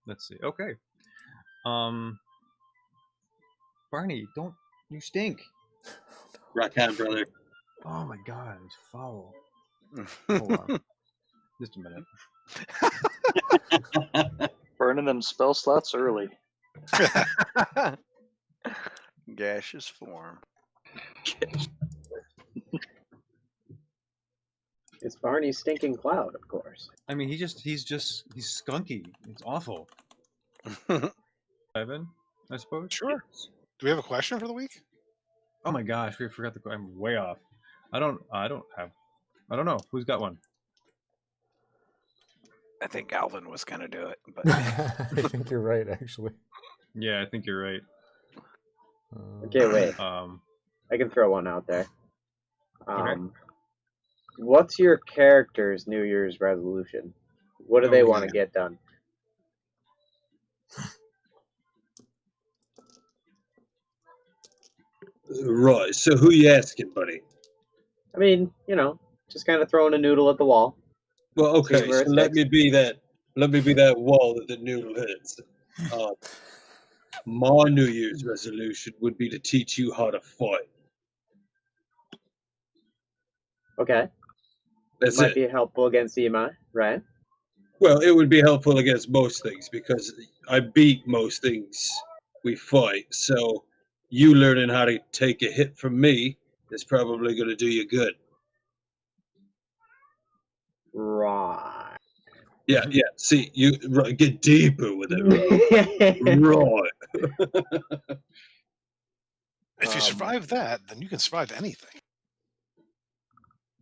Let's see. Okay. Barney, don't you stink? Rock on, brother. Oh my God, it's foul. Hold on, just a minute. Burning them spell slots early. Gaseous form. It's Barney's stinking cloud, of course. I mean, he's skunky. It's awful. Evan, I suppose. Sure. Do we have a question for the week? Oh my gosh, we forgot the. I'm way off. I don't know. Who's got one? I think Alvin was going to do it, but I think you're right, actually. Yeah, I think you're right. Okay, wait. I can throw one out there. Okay. What's your character's New Year's resolution? What do they want to get done? Right. So who you asking, buddy? I mean, just kind of throwing a noodle at the wall. Well, okay. So let me be that wall that the noodle hits. My New Year's resolution would be to teach you how to fight. Okay. That's Might be helpful against EMI, right? Well, it would be helpful against most things because I beat most things we fight. So you learning how to take a hit from me is probably going to do you good. Right. Yeah. See, you get deeper with it. Right. If you survive that, then you can survive anything.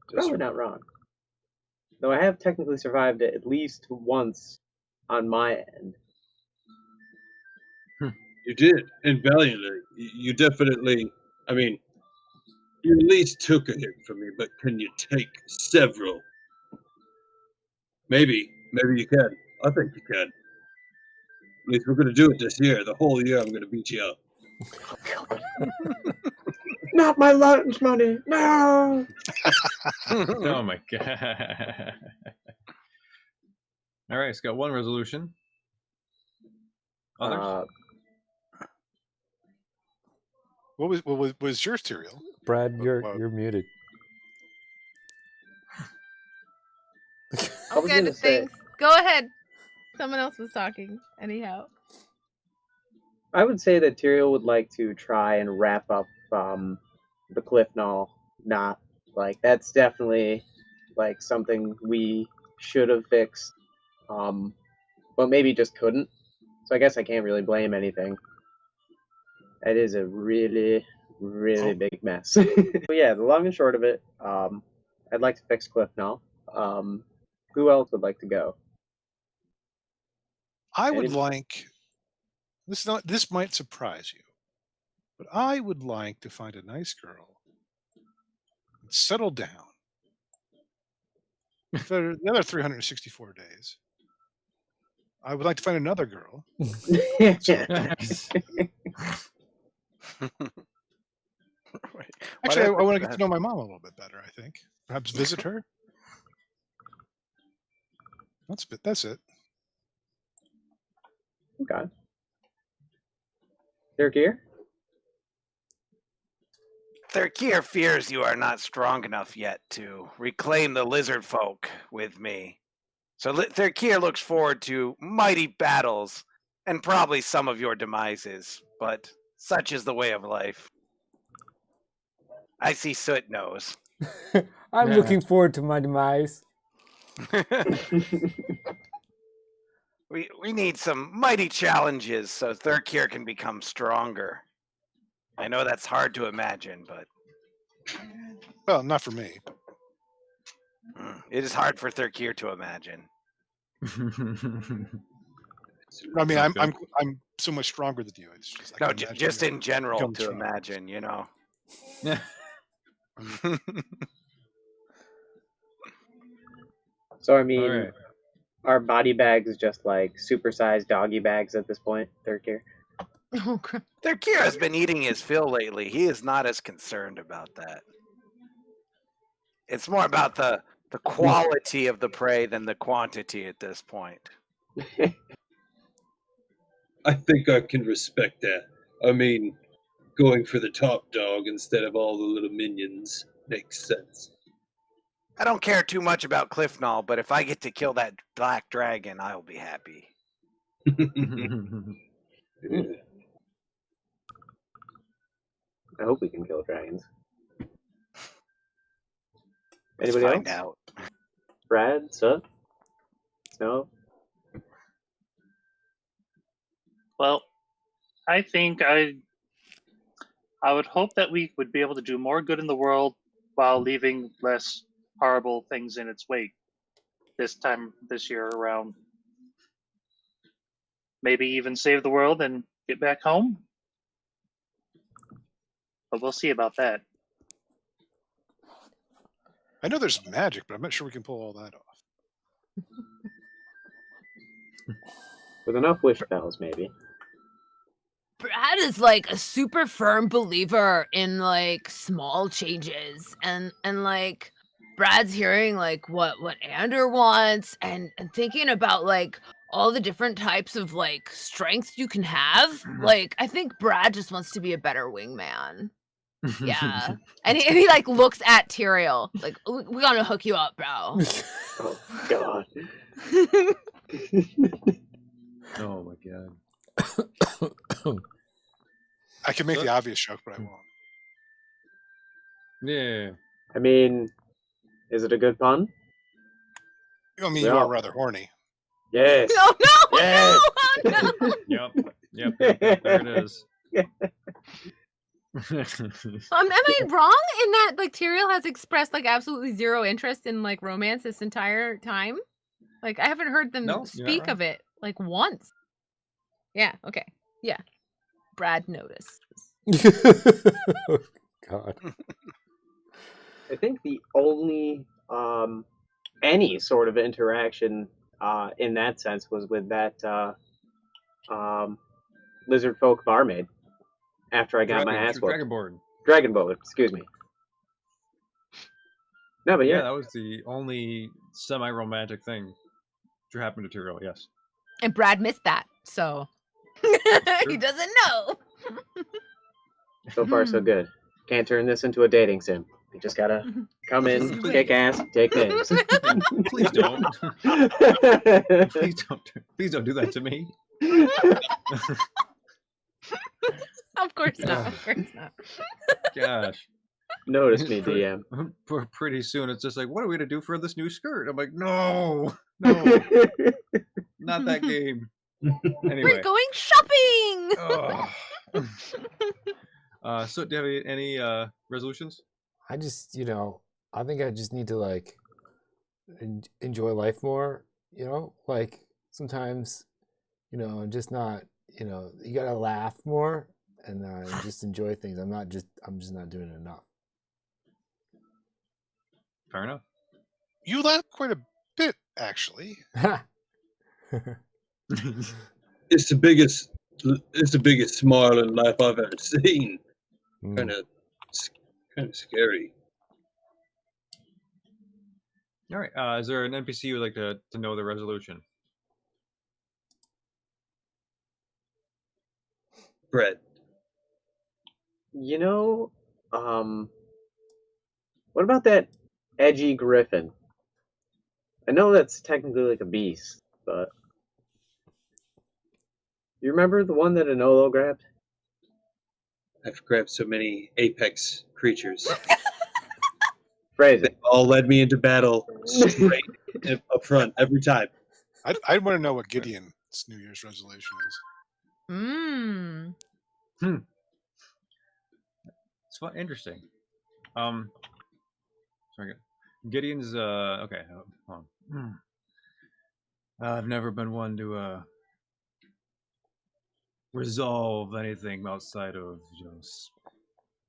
Probably not wrong. Though I have technically survived it at least once on my end. You did, and valiantly. You definitely, I mean, you at least took a hit from me, but can you take several? Maybe you can. I think you can. At least we're going to do it this year. The whole year I'm going to beat you up. Not my lunch money! No! Oh my God. All right, it's got one resolution. Others? What was yours, Tyrael? Brad, you're muted. Okay, thanks. Go ahead. Someone else was talking. Anyhow. I would say that Tyrael would like to try and wrap up the Cliff Null knot. Like, that's definitely like something we should have fixed, but maybe just couldn't. So I guess I can't really blame anything. That is a really, really big mess. But yeah, the long and short of it, I'd like to fix Cliff Null. Who else would like to go? I would like this might surprise you, but I would like to find a nice girl and settle down for the other 364 days. I would like to find another girl. Actually, I want to get to know my mom a little bit better, I think. Perhaps visit her. That's it. Okay. Thirkier? Thirkier fears you are not strong enough yet to reclaim the lizard folk with me. So Thirkier looks forward to mighty battles and probably some of your demises, but such is the way of life. I see Soot knows. I'm looking forward to my demise. We need some mighty challenges so Thirkier can become stronger. I know that's hard to imagine, but... Well, not for me. It is hard for Thirkier to imagine. I mean, I'm so much stronger than you. It's just no, just in general to imagine, Yeah. So I mean, our body bags just like supersized doggy bags at this point, Thirkier? Thirkier has been eating his fill lately. He is not as concerned about that. It's more about the quality of the prey than the quantity at this point. I think I can respect that. I mean, going for the top dog instead of all the little minions makes sense. I don't care too much about Cliffnall, but if I get to kill that black dragon, I'll be happy. Yeah. I hope we can kill dragons. Let's Anybody find else? out. Brad, Sut, Snow. Well, I think I would hope that we would be able to do more good in the world while leaving less horrible things in its wake this year around. Maybe even save the world and get back home. But we'll see about that. I know there's magic, but I'm not sure we can pull all that off. With enough wish spells, maybe. Brad is like a super firm believer in like small changes and like Brad's hearing like what Ander wants and thinking about like all the different types of like strengths you can have. Like I think Brad just wants to be a better wingman. Yeah. And he like looks at Tyrael like we're gonna hook you up, bro. Oh God. Oh my god. I can make the obvious joke, but I won't. Yeah. I mean, is it a good pun? I mean, Yeah. you are rather horny. Yes. No, Yes. no. Yep. There it is. Am I wrong in that like Tyrael has expressed like absolutely zero interest in like romance this entire time? Like I haven't heard them No, you're not speak wrong. of it like once. Yeah, okay. Yeah. Brad noticed. Oh, God. I think the only any sort of interaction in that sense was with that lizard folk barmaid after I got my ass whooped. Dragonborn. Excuse me. No, but Yeah, yeah. that was the only semi-romantic thing to happen to Tyrael, yes. And Brad missed that, so he doesn't know. So far, so good. Can't turn this into a dating sim. You just gotta come in, kick ass, take names. Please don't. Please don't do that to me. Of course not. Of course not. Gosh. Notice me, DM. Pretty soon it's just like, what are we gonna do for this new skirt? I'm like, no, not that game. Anyway. We're going shopping. So do you have any resolutions? I just, I think I just need to like enjoy life more, like sometimes, just not, you gotta laugh more and just enjoy things. I'm just not doing it enough. Fair enough. You laugh quite a bit, actually. It's the biggest smile and laugh I've ever seen. Kind of scary. All right. Is there an NPC you would like to know the resolution? Brett. What about that edgy griffin? I know that's technically like a beast, but you remember the one that Anolo grabbed? I've grabbed so many apex creatures. Phrase They it. all led me into battle straight up front every time. I'd want to know what Gideon's New Year's resolution is. It's fun, interesting. Sorry, Gideon's okay. Hold on. I've never been one to resolve anything outside of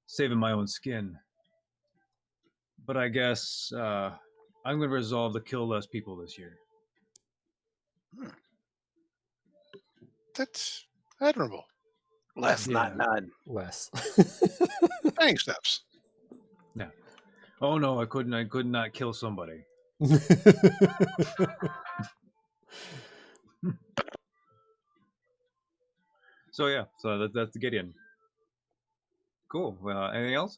saving my own skin. But I guess I'm going to resolve to kill less people this year. That's admirable. Less, not none. Less. Thank steps. No. Oh no, I could not kill somebody. So yeah, so that's Gideon. Cool. Anything else?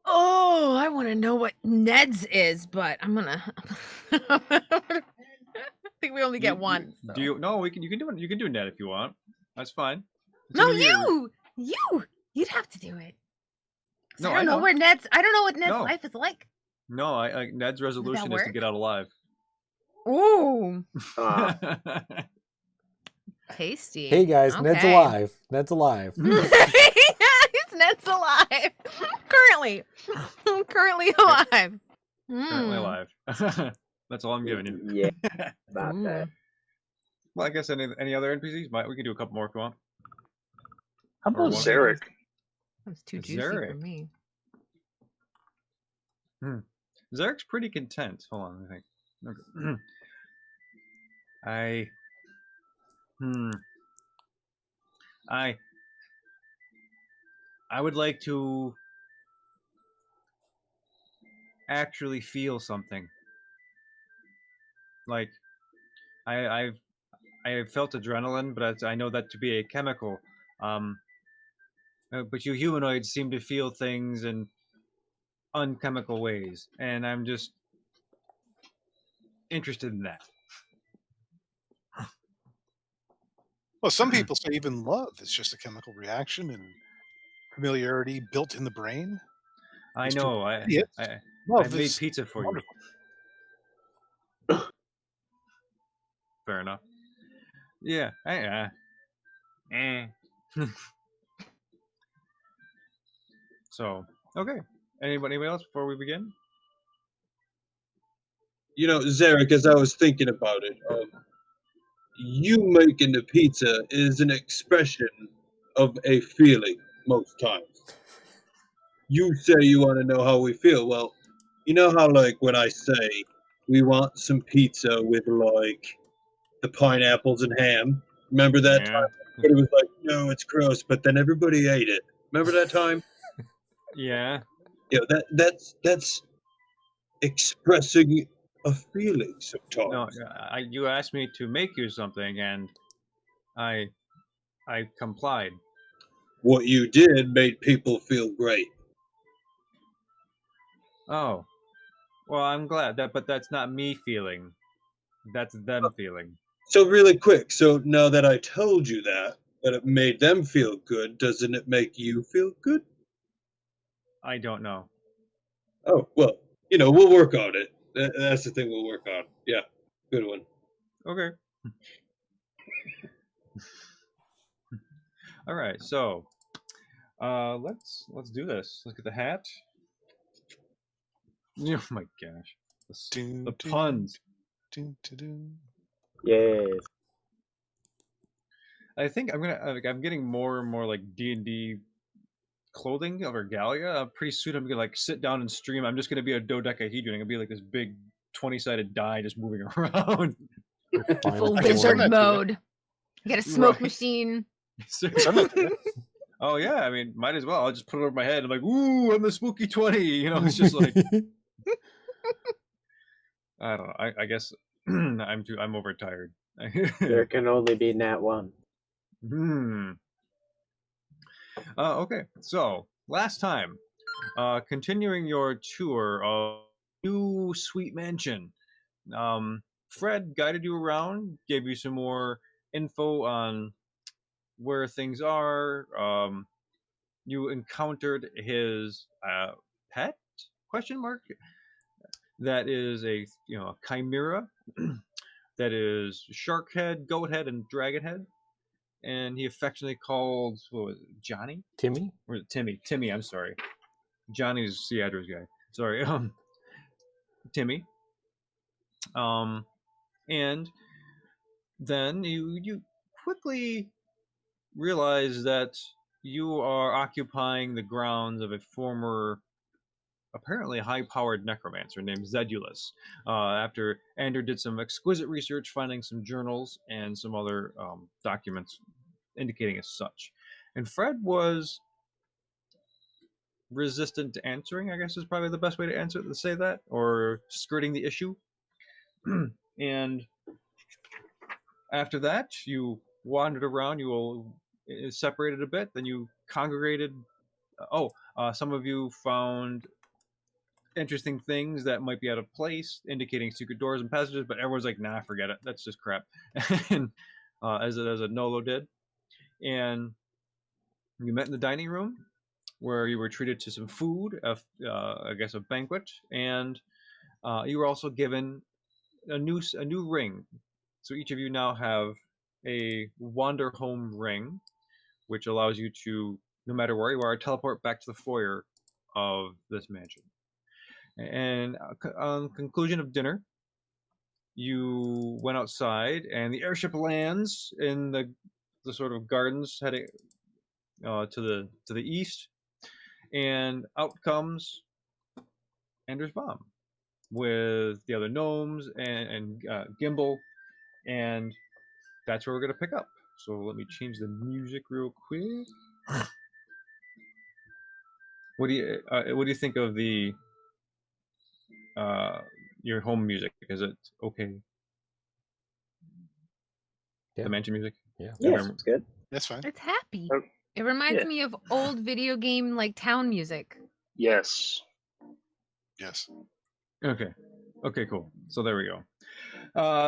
Oh, I want to know what Ned's is, but I'm gonna. I think we only get one. So. Do you? No, we can. You can do it. You can do Ned if you want. That's fine. It's No, gonna be you'd have to do it. No, I don't know where Ned's. I don't know what Ned's No. life is like. No, Ned's resolution is to work? get out alive. Ooh, Ah. tasty. Hey guys, Ned's Okay. alive. Ned's alive. Ned's alive. Currently alive. Currently Mm. alive. That's all I'm giving you. Yeah, about that. Well, I guess any other NPCs? We can do a couple more if you want. How Or about one. Zarek? That's too juicy for Zarek. me. Zarek's pretty content. Hold on, let me think. Okay. I would like to actually feel something. Like I've felt adrenaline, but I know that to be a chemical. But you humanoids seem to feel things in unchemical ways, and I'm just interested in that. Well, some people say even love is just a chemical reaction and familiarity built in the brain. I Mr. know. I Idiot. Love made is pizza for wonderful. you. Fair enough. Yeah. So, okay. Anybody else before we begin? You know, Zarek, as I was thinking about it, you making the pizza is an expression of a feeling most times. You say you want to know how we feel. Well, you know how, like, when I say we want some pizza with, like, the pineapples and ham? Remember that time? But it was like, no, it's gross, but then everybody ate it. Remember that time? Yeah. Yeah, that's expressing a feeling sometimes. No, you asked me to make you something, and I complied. What you did made people feel great. Oh, well, I'm glad but that's not me feeling. That's them feeling. So really quick, so now that I told you that it made them feel good, doesn't it make you feel good? I don't know. Oh, well, you know, we'll work on it. That's the thing we'll work on. Yeah, good one. Okay. All right, so let's do this. Look at the hat. Oh my gosh, the puns. Yes. I think I'm getting more and more like D&D clothing of regalia. Pretty soon I'm gonna like sit down and stream. I'm just gonna be a dodecahedron. I'm gonna be like this big 20-sided die just moving around. Full I can send that wizard to you. mode. You got a smoke Right. machine. Oh yeah, I mean, might as well. I'll just put it over my head. I'm like, ooh, I'm the spooky 20. You know, it's just like I don't know. I guess I'm overtired. There can only be Nat 1. Okay, so last time, continuing your tour of new sweet mansion, Fred guided you around, gave you some more info on where things are. You encountered his pet? Question mark. That is a chimera. That is shark head, goat head, and dragon head. And he affectionately called, what was it, Johnny? Timmy? Or Timmy. Timmy, I'm sorry. Johnny's Seattle's guy. Sorry. Timmy. And then you quickly realize that you are occupying the grounds of a former, apparently high-powered necromancer named Zedulus. After Ander did some exquisite research, finding some journals and some other documents indicating as such. And Fred was resistant to answering, I guess is probably the best way to say that, or skirting the issue. And after that, you wandered around. You all separated a bit. Then you congregated. Some of you found interesting things that might be out of place, indicating secret doors and passages. But everyone's like, "Nah, forget it. That's just crap." And as a Nolo did, and you met in the dining room where you were treated to some food, I guess a banquet, and you were also given a new ring. So each of you now have a wander home ring, which allows you to, no matter where you are, teleport back to the foyer of this mansion. And on conclusion of dinner, you went outside, and the airship lands in the sort of gardens heading to the east, and out comes Anders Baum with the other gnomes and Gimbal, and that's where we're gonna pick up. So let me change the music real quick. What do you think of the your home music? Is it okay? Yeah. The mansion music? Yeah. Yeah, it's good. That's fine. It's happy. Oh, It reminds yeah. me of old video game like town music. Yes. Yes. Okay. Okay, cool. So there we go.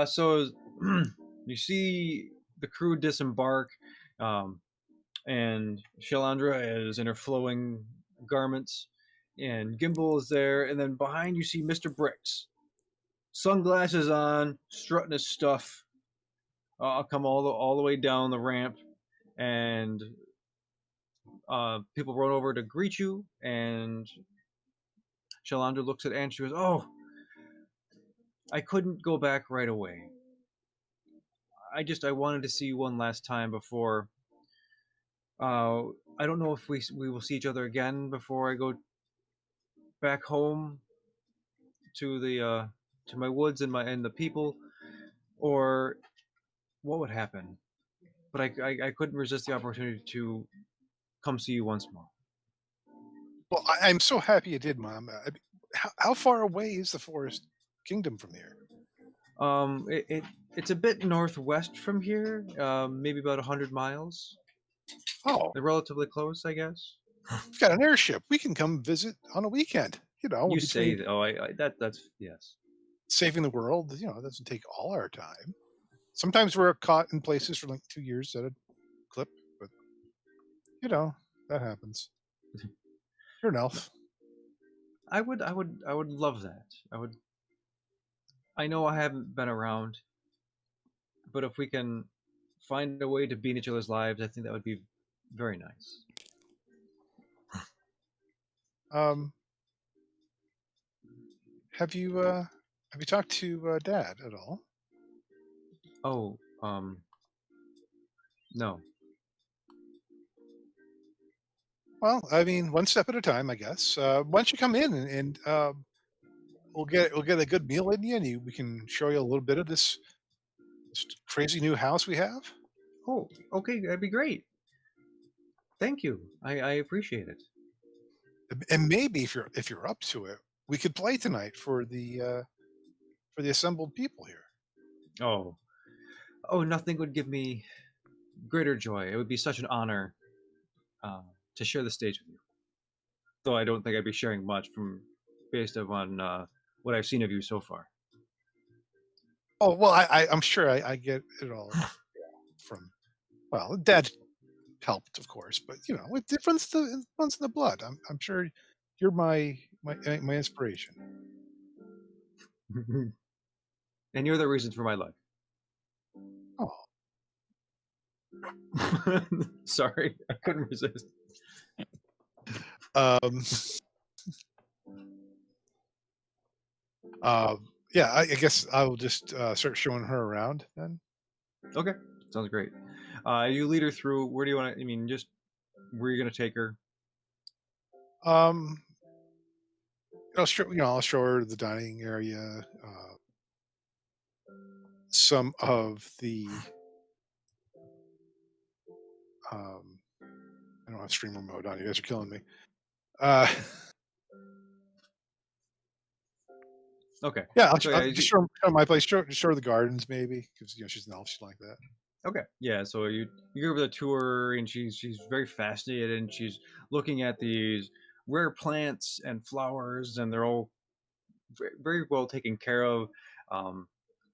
So you see the crew disembark, and Shalandra is in her flowing garments, and Gimbal is there, and then behind you see Mr. Bricks, sunglasses on, strutting his stuff. Come all the way down the ramp, and people run over to greet you, and Shalandra looks at Anne. She goes, "Oh, I couldn't go back right away. I wanted to see you one last time before. I don't know if we will see each other again before I go back home to the to my woods and the people, or what would happen. But I couldn't resist the opportunity to come see you once more." Well, I'm so happy you did, Mom. How far away is the Forest Kingdom from here? It's a bit northwest from here, maybe about 100 miles. Oh, They're relatively close, I guess. we've got an airship. We can come visit on a weekend. You between say that? Oh, that's yes. saving the world, it doesn't take all our time. Sometimes we're caught in places for like 2 years at a clip, but that happens. You're an elf. I would love that. I know I haven't been around, but if we can find a way to be in each other's lives, I think that would be very nice. Have you talked to Dad at all? Oh, no. Well, I mean, one step at a time, I guess. Why don't you come in and we'll get a good meal in you, and we can show you a little bit of this crazy new house we have. Oh, okay, that'd be great. Thank you. I appreciate it. And maybe if you're up to it, we could play tonight for the assembled people here. Oh, nothing would give me greater joy. It would be such an honor to share the stage with you. Though I don't think I'd be sharing much based on what I've seen of you so far. Oh well, I'm sure I get it all from. Well, Dad helped, of course, but it runs in the blood. I'm sure you're my inspiration. And you're the reason for my life. Oh, sorry, I couldn't resist. Yeah, I guess I will just start showing her around then. Okay, sounds great. You lead her through. Where do you want to? I mean, just where are you going to take her? I'll show her the dining area. Some of the I don't have streamer mode on. You guys are killing me. Okay. Yeah, I'll So, just show her my place. Show her the gardens, maybe, because she's an elf. She's like that. Okay, yeah. So you give her the tour, and she's very fascinated, and she's looking at these rare plants and flowers, and they're all very well taken care of. Um,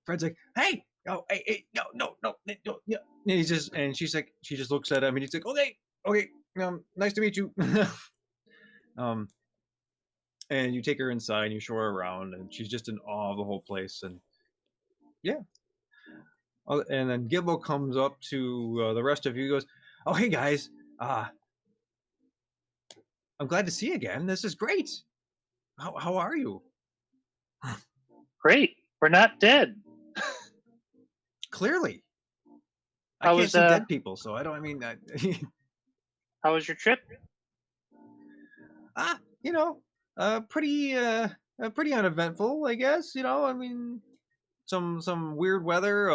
Fred's like, "Hey, oh, hey, no, no, no, no, yeah." And she just looks at him, and he's like, "Okay, okay, nice to meet you." um, and you take her inside, and you show her around, and she's just in awe of the whole place, and yeah. And then Gibbo comes up to the rest of you, goes, "Oh, hey guys, I'm glad to see you again. This is great. How are you?" Great. We're not dead. Clearly, I How can't was see dead people, so I don't. I mean, how was your trip? you know, pretty uneventful, I guess. You know, I mean, some weird weather.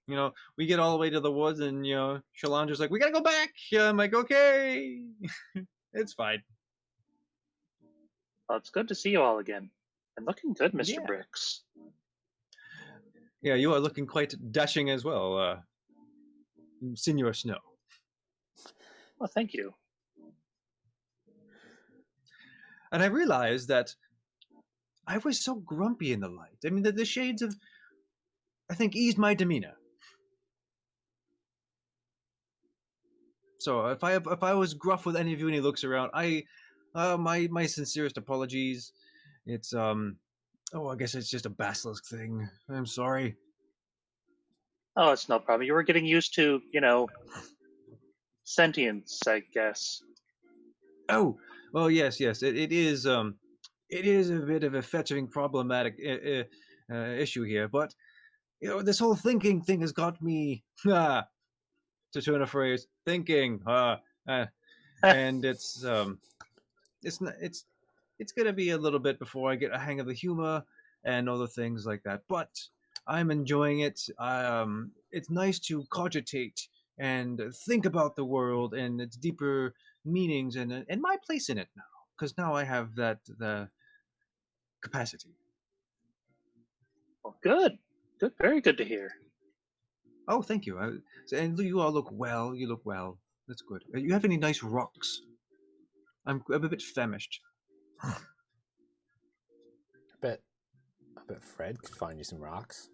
You know, we get all the way to the woods, and Shalandra's like, "We gotta go back." I'm like, "Okay, it's fine." Well, it's good to see you all again. And looking good, Mr. Yeah. Bricks. Yeah, you are looking quite dashing as well, Senor Snow. Well, thank you. And I realized that I was so grumpy in the light. I mean, the shades of, I think, eased my demeanor. So if I was gruff with any of you and he looks around, my sincerest apologies. It's I guess it's just a basilisk thing. I'm sorry. Oh, it's no problem. You were getting used to, sentience, I guess. Oh, well, yes. It is a bit of a fetching problematic issue here, but this whole thinking thing has got me to turn a phrase, thinking, and it's gonna be a little bit before I get a hang of the humor and other things like that. But I'm enjoying it. It's nice to cogitate and think about the world and its deeper meanings and my place in it now, because now I have the capacity. Well, good. Good. Very good to hear. Oh, thank you. And you all look well. You look well. That's good. You have any nice rocks? I'm a bit famished. I bet Fred could find you some rocks.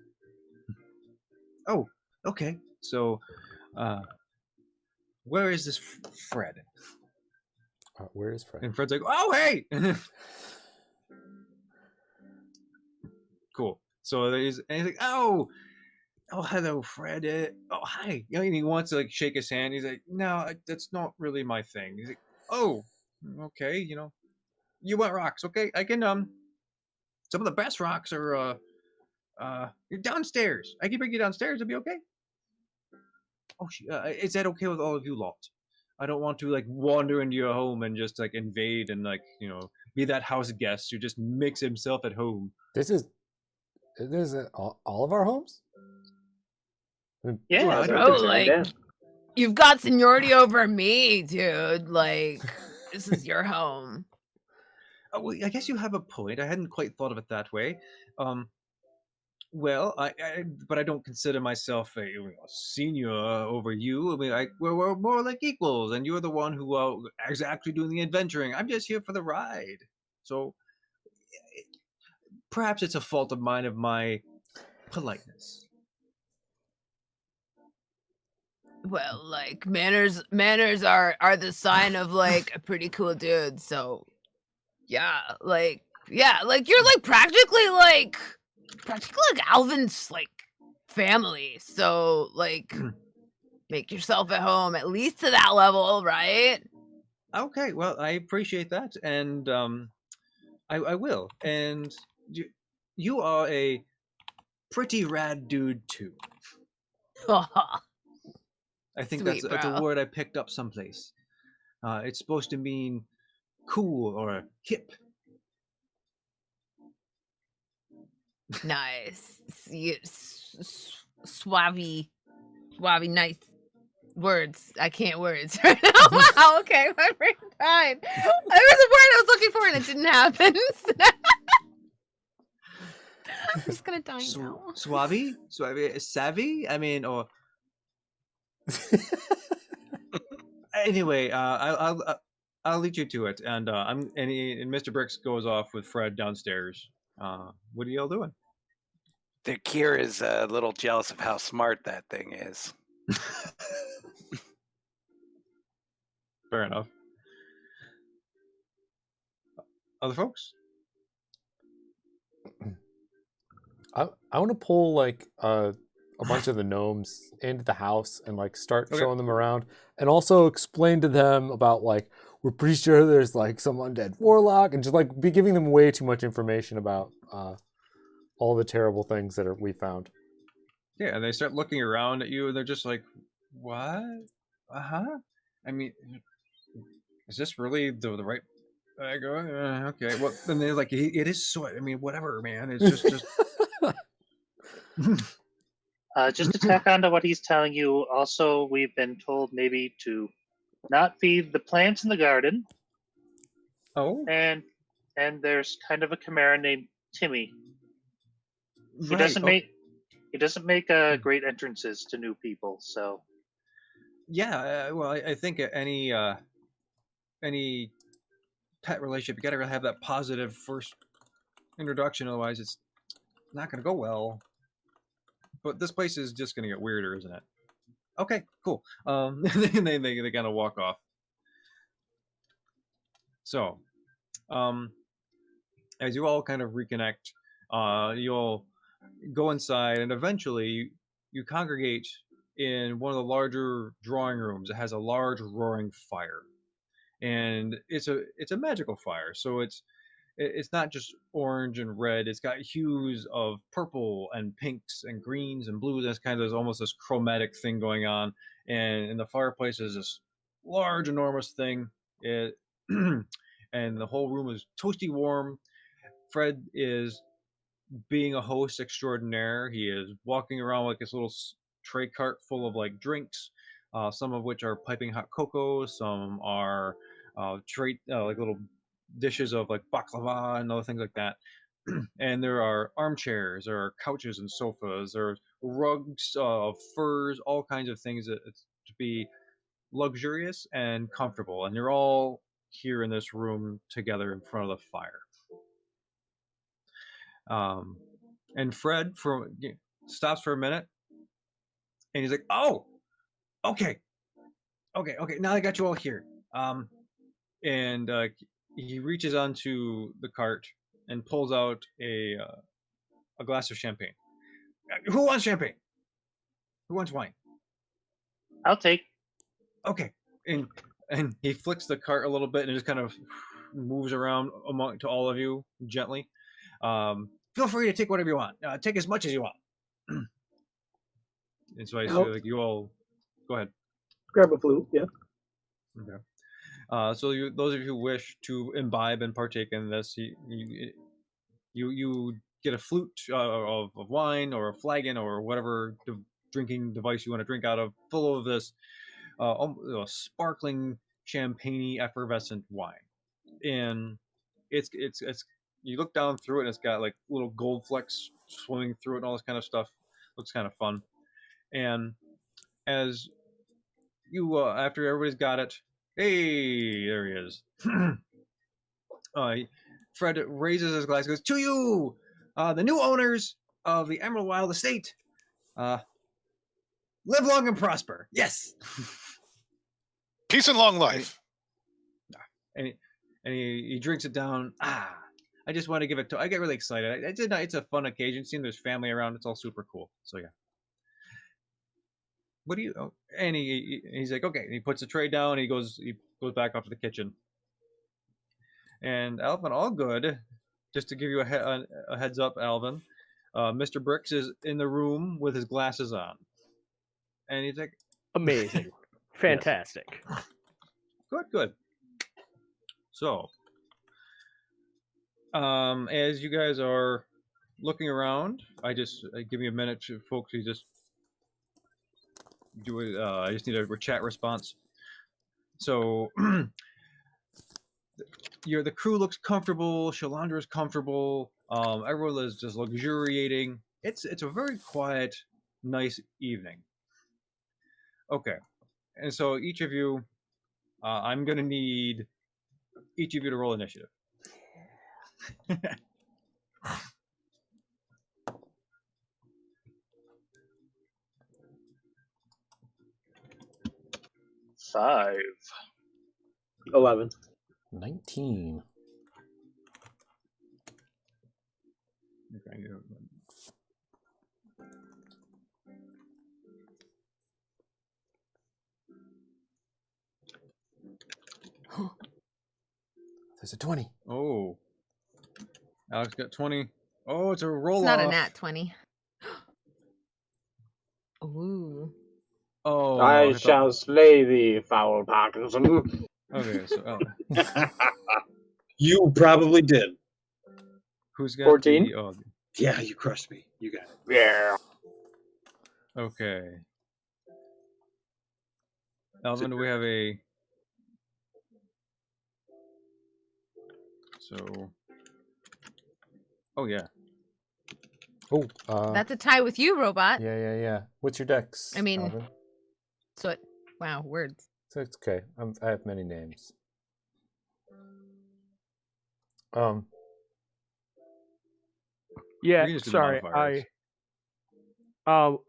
Oh, okay. So, where is this Fred? Where is Fred? And Fred's like, "Oh, hey!" Cool. So he's like, "Oh, hello, Fred. Oh, hi." And he wants to shake his hand. He's like, "No, that's not really my thing." He's like, "Oh, okay. You want rocks? Okay, I can. Some of the best rocks are downstairs. I can bring you downstairs. It'll be okay." "Oh, is that okay with all of you lot? I don't want to wander into your home and just invade and be that house guest who just makes himself at home." This is all of our homes? Yeah, Well, I That's don't- 100%, Bro, you've got seniority over me, dude. This is your home. Oh, well, I guess you have a point. I hadn't quite thought of it that way. Well, but I don't consider myself a senior over you. I mean, we're more like equals, and you're the one who is actually doing the adventuring. I'm just here for the ride. So perhaps it's a fault of mine of my politeness. Well, manners are the sign of a pretty cool dude. So yeah, you're practically Alvin's family. So make yourself at home at least to that level, right? Okay, well, I appreciate that, and I will. And you are a pretty rad dude too. I think Sweet, that's a bro. word I picked up someplace. It's supposed to mean cool or hip. Nice. Suave, nice words. I can't words right now. Wow, okay, my brain died. There was a word I was looking for and it didn't happen. I'm just gonna die now. Suave? Savvy? I mean, or anyway, I'll lead you to it, and and Mr. Bricks goes off with Fred downstairs. What are y'all doing? The Kier is a little jealous of how smart that thing is. Fair enough. Other folks? I want to pull like a bunch of the gnomes into the house and like start Okay. showing them around, and also explain to them about like we're pretty sure there's like some undead warlock, and just like be giving them way too much information about all the terrible things that we found. Yeah, and they start looking around at you, and they're just like, "What? I mean, is this really the right?" I go, "Okay." Well, then they're like, "It is so. I mean, whatever, man. It's just." Just to tack on to what he's telling you, also, we've been told maybe to not feed the plants in the garden, Oh, and there's kind of a chimera named Timmy. He right. doesn't make great entrances to new people, so Yeah, well, I think any pet relationship, you gotta have that positive first introduction, otherwise it's not gonna go well. But this place is just gonna get weirder, isn't it? Okay, cool. They kind of walk off. So, as you all kind of reconnect, you'll go inside, and eventually you congregate in one of the larger drawing rooms. It has a large roaring fire, and it's a magical fire. So it's not just orange and red. It's got hues of purple and pinks and greens and blues. There's kind of there's almost this chromatic thing going on, and the fireplace is this large, enormous thing. It and the whole room is toasty warm. Fred is being a host extraordinaire. He is walking around like this little tray cart full of like drinks, some of which are piping hot cocoa, some are like little dishes of like baklava and other things like that. And there are armchairs, there are couches and sofas, there are rugs of furs, all kinds of things that to be luxurious and comfortable. And you're all here in this room together in front of the fire. And Fred stops for a minute, and he's like, "Oh, okay. Now I got you all here." And he reaches onto the cart and pulls out a glass of champagne. Who wants champagne? Who wants wine? I'll take. Okay. And he flicks the cart a little bit, and it just kind of moves around to all of you gently. Feel free to take whatever you want. Take as much as you want. And so I see like you all go ahead. Grab a flute, yeah. Okay. So those of you who wish to imbibe and partake in this, you get a flute of wine or a flagon or whatever drinking device you want to drink out of, full of this sparkling champagne-y effervescent wine. And it's you look down through it, and it's got like little gold flecks swimming through it and all this kind of stuff. Looks kind of fun. And as you after everybody's got it, hey, there he is. Fred raises his glass, goes, "To you, the new owners of the Emerald Wild Estate. Live long and prosper." Yes. Peace and long life. And he drinks it down. I just want to give it to. I get really excited. It's a fun occasion. Seeing there's family around, it's all super cool. So yeah. What do you? Oh, and he's like, okay. And he puts the tray down. And he goes back up to the kitchen. And Alvin, all good. Just to give you a heads up, Alvin, Mr. Bricks is in the room with his glasses on, and he's like, amazing, fantastic. Good. So, as you guys are looking around, I give me a minute, folks. You just do it. I just need a chat response. So, the crew looks comfortable. Shalandra's comfortable. Everyone is just luxuriating. It's a very quiet, nice evening. Okay, and so each of you, I'm gonna need each of you to roll initiative. 5. 11. 19. Okay, There's a 20. oh, Alex got 20. Oh, it's a roll It's off. not a nat 20. Ooh. Oh, I no, shall slay thee, foul Parkinson. Okay, so You probably did. who's got 14? the? Oh, Yeah, you crushed me. You got it. Yeah. okay. Alvin, do we have a? So. Oh yeah. Oh, That's a tie with you, robot. yeah. What's your dex? I mean- Alvin? So it, wow, words. So it's okay. I have many names. Yeah, We can just do the sorry. modifiers.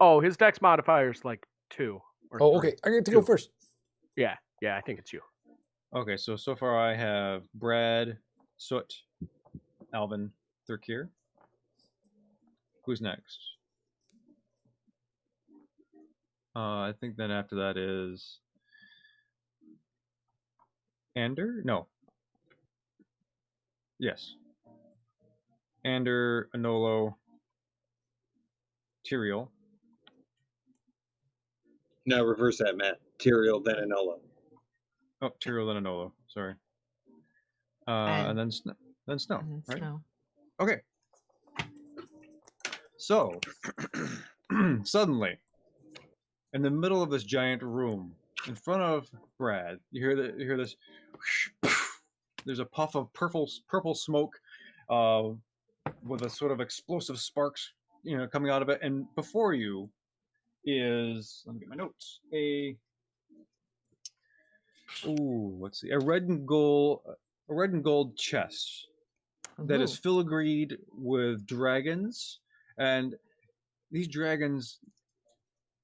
Oh, his dex modifier's like 2. Or Oh, 3. okay. I get to go 2. first. Yeah, I think it's you. Okay, so far I have Brad, Soot, Alvin, Thurkir. Who's next? I think then after that is Ander? No. Yes. Ander, Anolo, Tyrael. Now reverse that, Matt. Tyrael, then Enola. Oh, Tyrael then Anolo. Sorry. And- and then Snow. Then Snow, And right? snow. Okay. So, suddenly, in the middle of this giant room, in front of Brad, you hear this. There's a puff of purple smoke, with a sort of explosive sparks, coming out of it, and before you is, let me get my notes. Let's see, a red and gold chest that is Ooh. filigreed with dragons, and these dragons,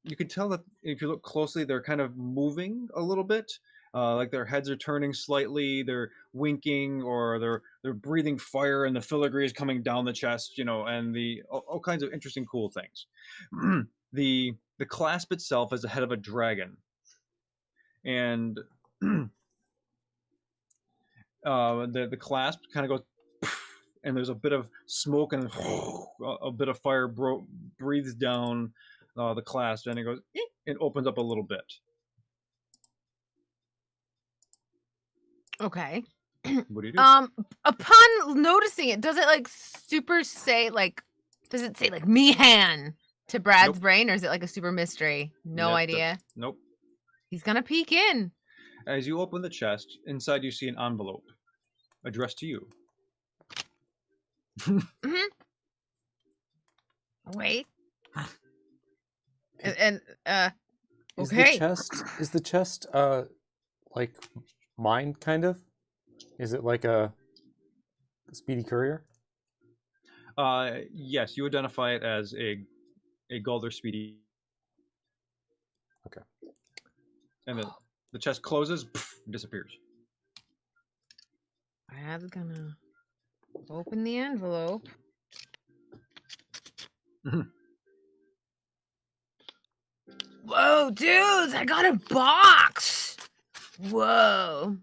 you can tell that if you look closely, they're kind of moving a little bit, like their heads are turning slightly, they're winking, or they're breathing fire, and the filigree is coming down the chest, and all kinds of interesting, cool things. The clasp itself is the head of a dragon, and the clasp kind of goes, and there's a bit of smoke and a bit of fire breathes down the clasp, and it goes, it opens up a little bit. Okay. What do you do? Upon noticing it, does it like does it say like Meehan to Brad's Nope. brain, or is it like a super mystery? No Nope, idea. Nope. He's gonna peek in. As you open the chest, inside you see an envelope addressed to you. Wait. And Is okay. the chest like mine kind of? Is it like a speedy courier? Yes, you identify it as a Galder Speedy. Okay. And the chest closes, disappears. Brad's gonna open the envelope. Whoa, dudes! I got a box. Whoa.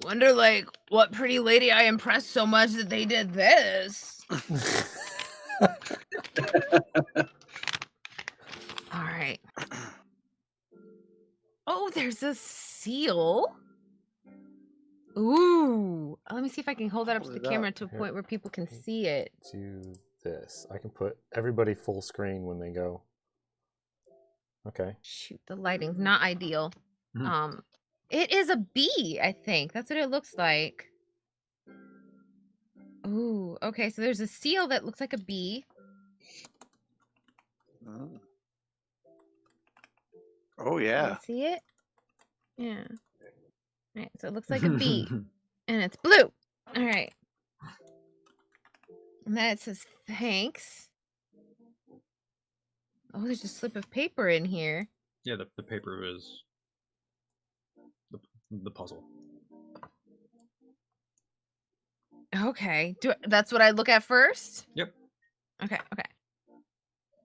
Wonder, like, what pretty lady I impressed so much that they did this. All right. Oh, there's a seal. Ooh. Let me see if I can hold that up to the Hold it camera up. to a Here. point where people can see it. Do this. I can put everybody full screen when they go. Okay. Shoot, the lighting's not ideal. Mhm. It is a bee, I think. That's what it looks like. Ooh, okay, so there's a seal that looks like a bee. Oh, Can yeah. you see it? Yeah. Right, so it looks like a bee. And it's blue. All right. And then it says thanks. Oh, there's a slip of paper in here. Yeah, the paper is the puzzle. Okay. That's what I look at first? Yep. Okay.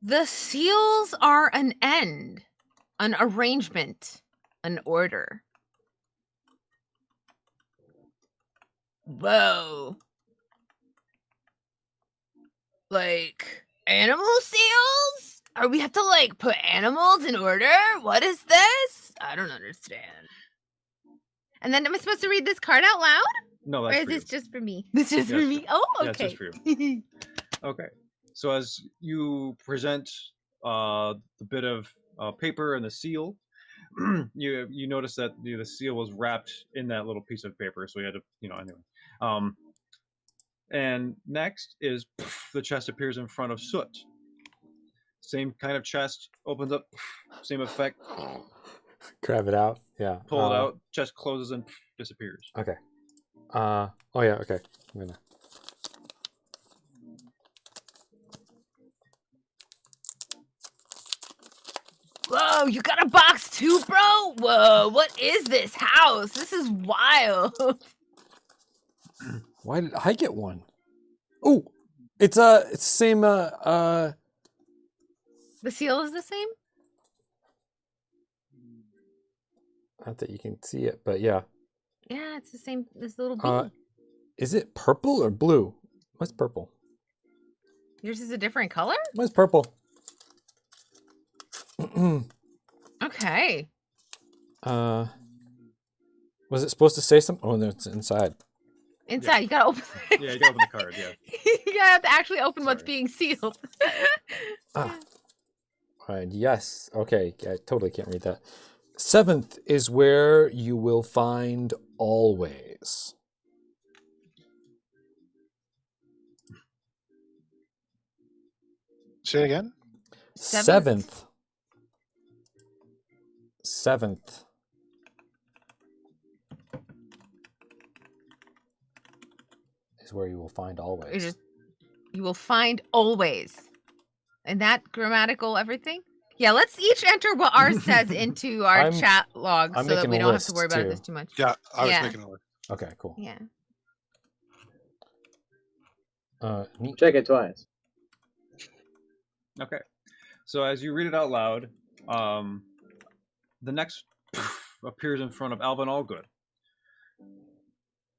The seals are an end, an arrangement, an order. Whoa. Like animal seals? Are we have to like put animals in order? What is this? I don't understand. And then am I supposed to read this card out loud? No, Or that's is for you. this just for me? This is for Yes, me. Oh, Yeah, it's okay. just for you. Okay. So as you present the bit of paper and the seal, you notice that the seal was wrapped in that little piece of paper, so you had to, anyway. And next is the chest appears in front of Soot. Same kind of chest, opens up, same effect, Grab it out. Yeah. pull it out, chest closes and disappears. Okay. Oh yeah. Okay. I'm gonna. Whoa, you got a box too, bro? Whoa, what is this house? This is wild. Why did I get one? Oh, it's the same. The seal is the same? Not that you can see it, but yeah. Yeah, it's the same. This little bee. Is it purple or blue? What's purple? Yours is a different color? What's purple? Okay. Was it supposed to say something? Oh, no, it's inside. Inside, you gotta open it. Yeah, you gotta open the card, yeah. You gotta have to actually open what's Sorry. being sealed. Yes. Okay. I totally can't read that. 7th is where you will find always. Say it again. Seventh. Is where you will find always. You will find always. And that grammatical everything? Yeah, let's each enter what ours says into our chat log I'm so that making we a don't have to list, worry about too. this too much. Yeah, I was Yeah. making a list. Okay, cool. Yeah. Neat. Check it twice. Okay. So as you read it out loud, the next appears in front of Alvin Allgood.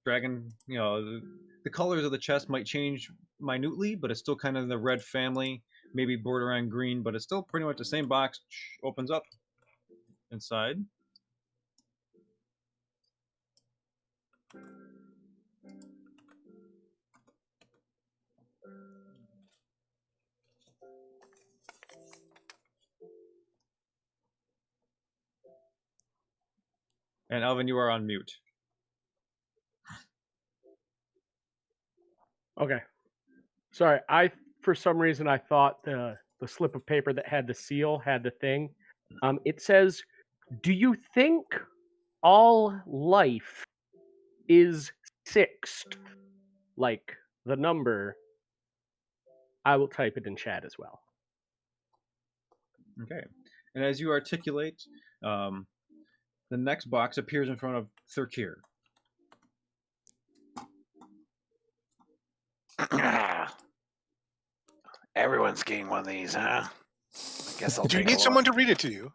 Dragon, the colors of the chest might change minutely, but it's still kind of in the red family, maybe borderline green, but it's still pretty much the same box. Opens up inside. And Alvin, you are on mute. Okay. Sorry, for some reason I thought the slip of paper that had the seal had the thing. It says, "Do you think all life is sixth?" Like the number. I will type it in chat as well. Okay. And as you articulate, the next box appears in front of Thurkir. Everyone's getting one of these, huh? I guess I'll Do you take a need look. someone to read it to you?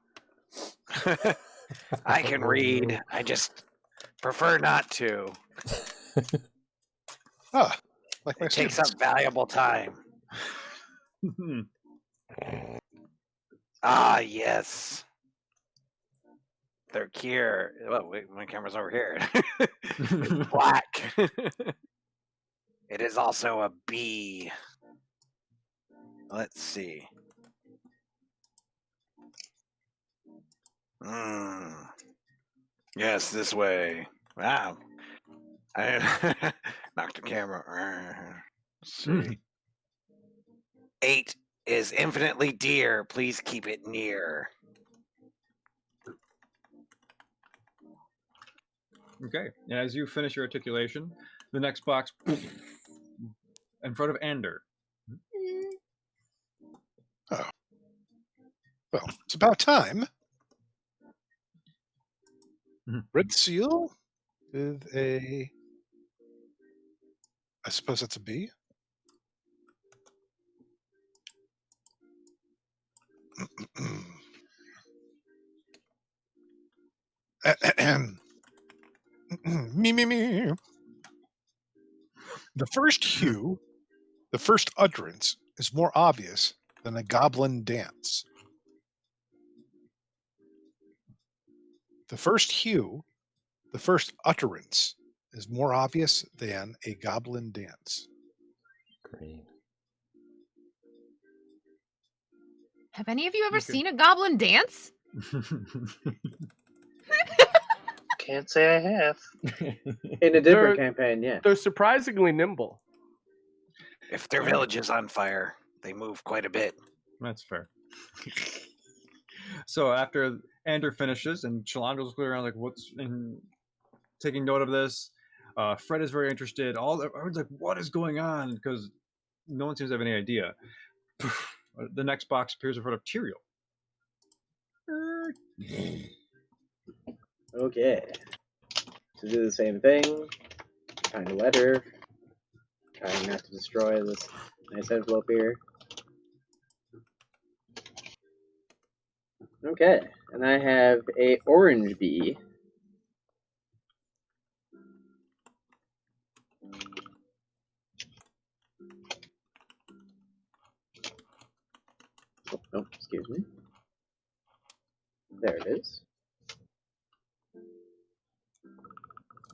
I can read. I just prefer not to. Ah, like my It takes students. up valuable time. Ah, yes. They're here. Oh, wait, my camera's over here. It's black. It is also a bee. Let's see. Yes, this way. Wow. I knocked the camera. Let's see. 8 is infinitely dear. Please keep it near. Okay. And as you finish your articulation, the next box in front of Ander. Oh. Well, it's about time. Mhm. Red seal with a... I suppose that's a B. Me. The first hue, the first utterance, is more obvious than a goblin dance. The first hue, the first utterance, is more obvious than a goblin dance. Green. Have any of you ever Okay. seen a goblin dance? Can't say I have. In a different They're- campaign, yeah. They're surprisingly nimble. If their village is on fire, they move quite a bit. That's fair. So after Ander finishes and Chalandra's looking around like, what's and taking note of this, Fred is very interested. Everyone's like, what is going on? Because no one seems to have any idea. The next box appears in front of Tyrael. Okay. To do the same thing, find a letter, trying not to destroy this nice envelope here. Okay, and I have a orange bee. Oh, no, excuse me. There it is.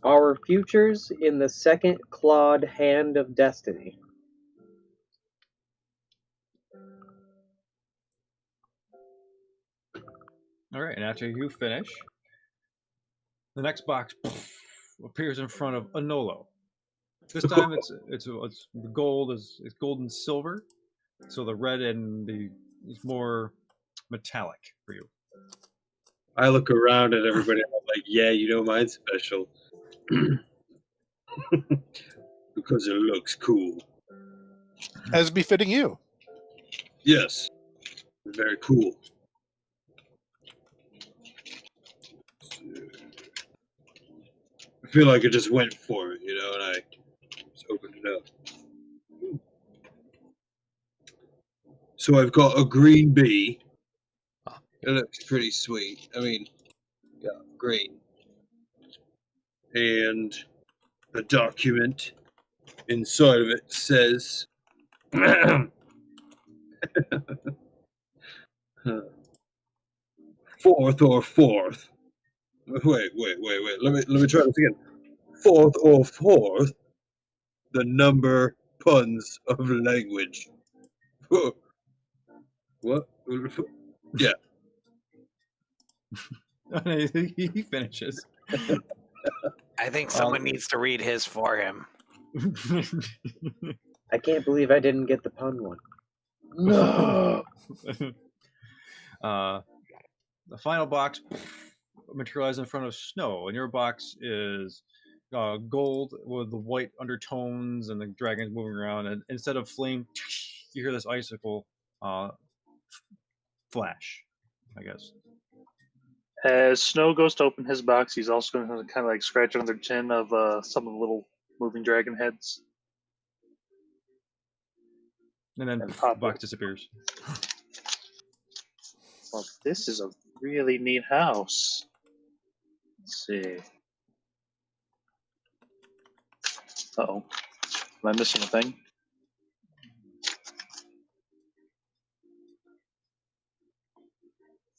Our futures in the second clawed hand of destiny. All right, and after you finish, the next box appears in front of Anolo. This time it's gold is gold and silver, so the red and the is more metallic for you. I look around at everybody and I'm like, yeah, you know mine's special. Because it looks cool. As befitting you. Yes. Very cool. I feel like I just went for it, and I just opened it up. So I've got a green bee. It looks pretty sweet. I mean, yeah, green. And the document inside of it says fourth or fourth. Wait. Let me try this again. Fourth or fourth, the number puns of language. What? Yeah. He finishes. I think someone needs to read his for him. I can't believe I didn't get the pun one. No. The final box materialized in front of Snow, and your box is gold with the white undertones and the dragons moving around. And instead of flame, you hear this icicle flash, I guess. As Snow goes to open his box, he's also going to kind of like scratch under the chin of some of the little moving dragon heads. And then And the pop box it. disappears. Well, this is a really neat house. Let's see. Uh-oh. Am I missing a thing?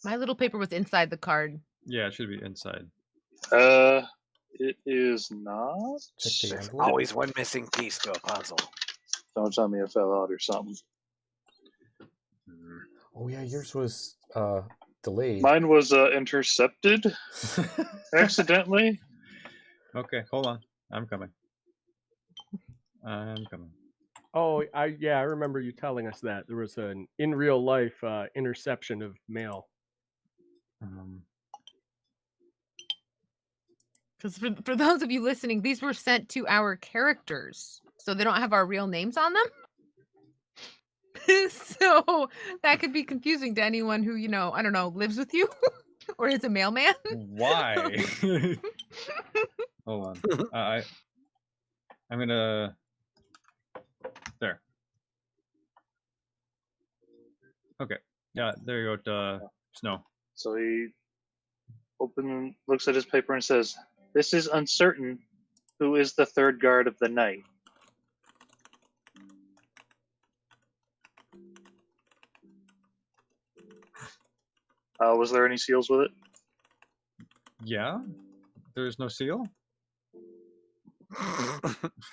My little paper was inside the card. Yeah, it should be inside. It is not. Check the There's envelope. always one missing piece to a puzzle. Don't tell me it fell out or something. Oh yeah, yours was delayed. Mine was intercepted accidentally. Okay, hold on. I'm coming. Oh, I remember you telling us that there was an in real life interception of mail. Because for those of you listening, these were sent to our characters, so they don't have our real names on them. So that could be confusing to anyone who, I don't know, lives with you or is a mailman. Why? Hold on. I'm gonna. There. Okay. Yeah, there you go. Snow. So he looks at his paper and says, "This is uncertain. Who is the third guard of the night?" Was there any seals with it? Yeah. There's no seal.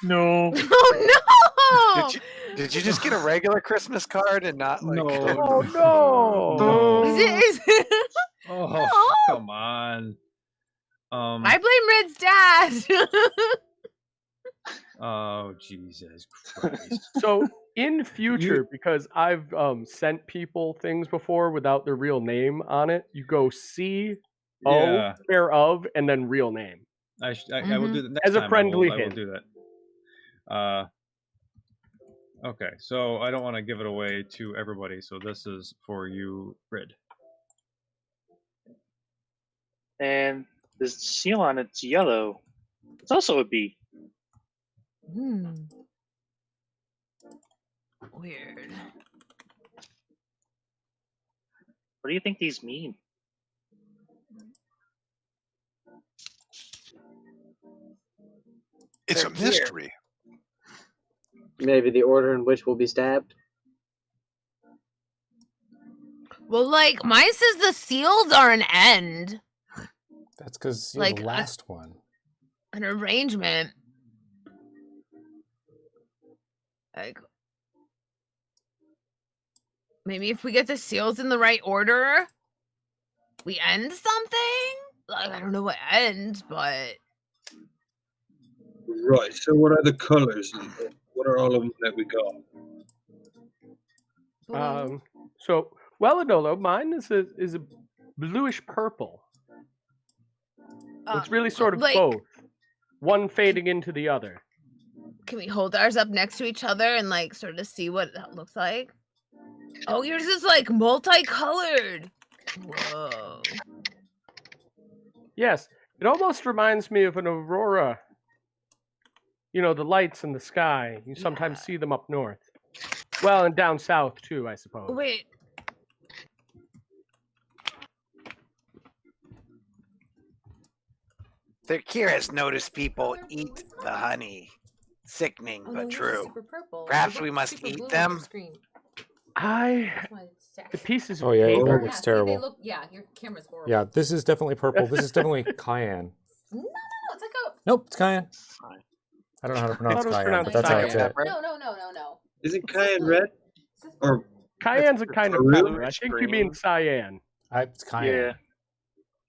No. Oh no! Did you just get a regular Christmas card and not like? No. Oh no! No. Is it? Oh, No. come on. I blame Red's dad. Oh, Jesus Christ. So in future, because I've sent people things before without their real name on it, you go C O Yeah. care of and then real name. I will do that next As a time. friendly I will hint. do that. Okay, so I don't want to give it away to everybody, so this is for you, Rid. And the seal on it's yellow. It's also a B. Weird. What do you think these mean? It's a They're mystery. Maybe the order in which we'll be stabbed. Well, like, mine says the seals are an end, That's because you're Like, the last one. an arrangement. Like, maybe if we get the seals in the right order, we end something? Like, I don't know what end, but Right. So what are the colors? What are all of them that we got? So Adolo, mine is a bluish purple. It's really sort of like, both. One fading into the other. Can we hold ours up next to each other and like sort of see what that looks like? Oh, yours is like multicolored. Whoa. Yes, it almost reminds me of an aurora. You know, the lights in the sky. You sometimes see them up north. Well, and down south too, I suppose. Wait. Thirkir has noticed people eat the honey. Sickening, but true. Perhaps we must eat them? The pieces of Oh yeah, paper. that looks terrible. Your camera's horrible. Yeah, this is definitely purple. This is definitely cayenne. No, it's like a. Nope, it's cayenne. I don't know how to pronounce thought it was cayenne, but pronounced that's how it's cayenne. it. No. Isn't cayenne red? Or Cayenne's a kind of really? pepper. I think you mean cyan. It's cayenne. Yeah.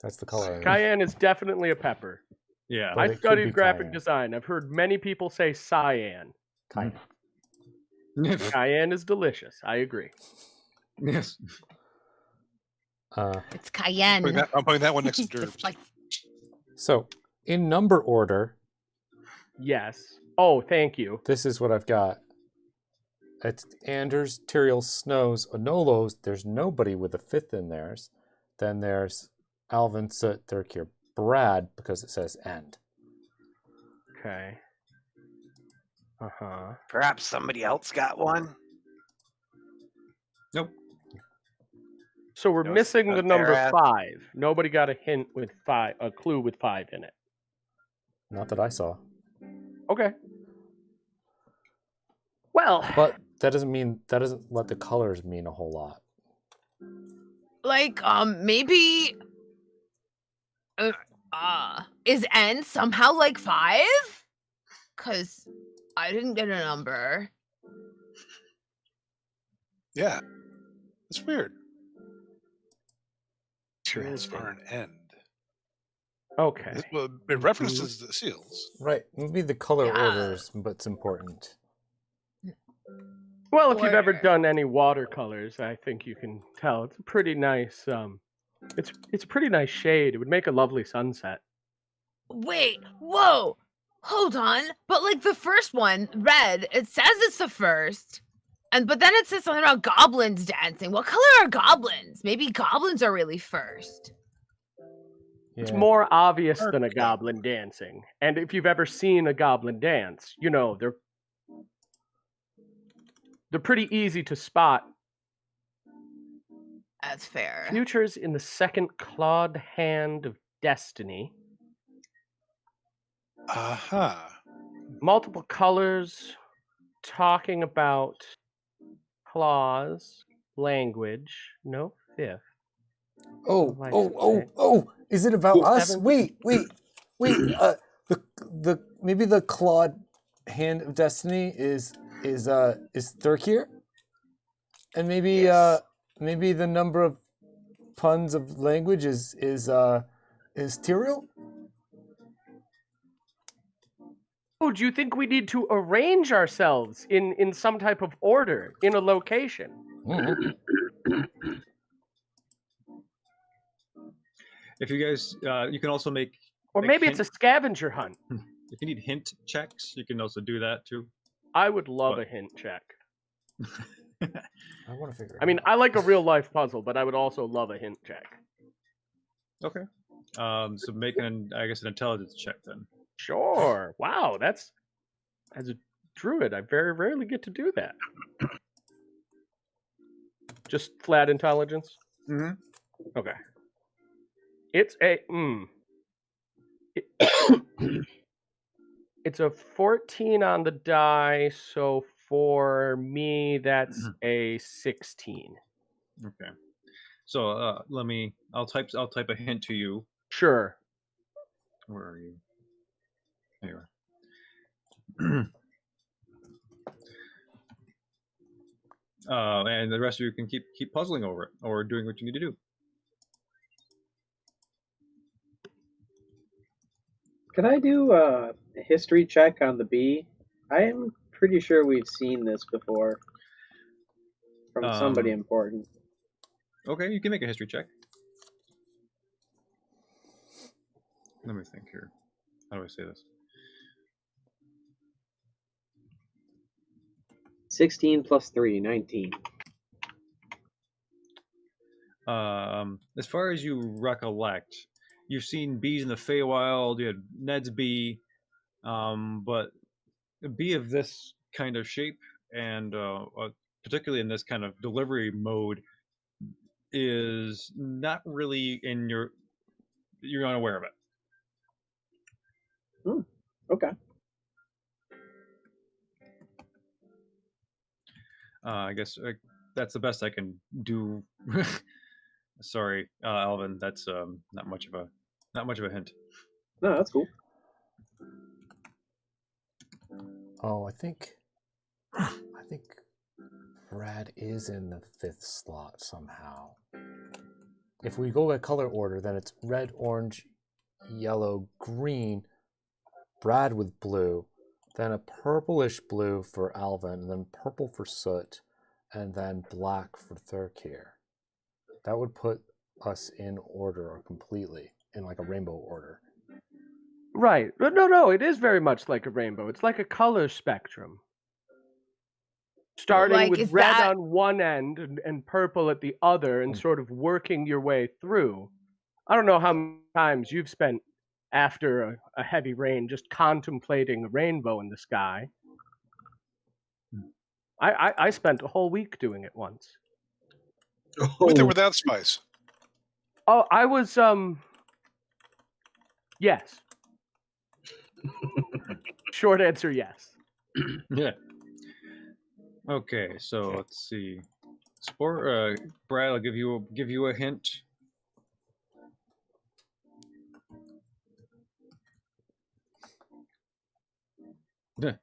That's the color. Cayenne is definitely a pepper. Yeah. But I it could be studied graphic cayenne. design. I've heard many people say cyan. Cayenne. Cayenne is delicious. I agree. Yes. It's cayenne. I'm putting that one next to It's Derbs. like So, in number order, Yes. Oh, thank you. this is what I've got. It's Anders, Tyrael, Snows, Onolos. There's nobody with a fifth in theirs. Then there's Alvin, Soot, Thurkir, Brad, because it says end. Okay. Uh-huh. Perhaps somebody else got one? Nope. So we're No, missing the not number there. 5. Nobody got a hint with 5, a clue with 5 in it. Not that I saw. Okay. Well, But that doesn't let the colors mean a whole lot. like maybe is N somehow like 5? Cause I didn't get a number. Yeah. It's weird. Materials are an end. Okay. Well, it references the seals. Right. Maybe the color Yeah. order is what's important. Well, if you've ever Order. done any watercolors, I think you can tell it's a pretty nice. It's a pretty nice shade. It would make a lovely sunset. Wait, whoa, hold on. But like the first one, red, it says it's the first. But then it says something about goblins dancing. What color are goblins? Maybe goblins are really first. It's Yeah. more obvious than a Yeah. goblin dancing. And if you've ever seen a goblin dance, you know they're pretty easy to spot. That's fair. Futures in the second clawed hand of destiny. Aha. Multiple colors, talking about claws, language, no fifth. Oh, Like oh, oh, six. oh! Is it about us? Seven. Wait. The maybe the clawed hand of destiny is Thurkir, and maybe Yes. maybe the number of puns of language is Tyrael. Oh, do you think we need to arrange ourselves in some type of order in a location? If you guys, you can also make. Or Like maybe it's a scavenger hunt. If you need hint checks, you can also do that too. I would love What? a hint check. I want to figure it I mean, out. I like a real life puzzle, but I would also love a hint check. Okay. So make an intelligence check then. Sure. Wow, that's as a druid, I very rarely get to do that. Just flat intelligence. Mm-hmm. Okay. It's a it's a 14 on the die, so for me that's a 16. Okay. So I'll type a hint to you. Sure. Where are you? There you are. And the rest of you can keep puzzling over it or doing what you need to do. Can I do a history check on the bee? I am pretty sure we've seen this before from somebody important. Okay, you can make a history check. Let me think here. How do I say this? 16 plus 3, 19. As far as you recollect, you've seen bees in the Feywild. You had Ned's bee, but a bee of this kind of shape and particularly in this kind of delivery mode is not really in you're unaware of it. Okay. I guess that's the best I can do. Sorry, Alvin. That's not much of a hint. No, that's cool. Oh, I think Brad is in the 5th slot somehow. If we go by color order, then it's red, orange, yellow, green, Brad with blue, then a purplish blue for Alvin, and then purple for Soot, and then black for Thurkir. That would put us in order completely, in like a rainbow order. Right. No, it is very much like a rainbow. It's like a color spectrum. Starting Like, with is red that- on one end and purple at the other, and sort of working your way through. I don't know how many times you've spent after a heavy rain just contemplating a rainbow in the sky. I spent a whole week doing it once. With or without spice? Oh, I was yes. Short answer, yes. Yeah. Okay, so let's see. Brad, I'll give you a hint. Yeah.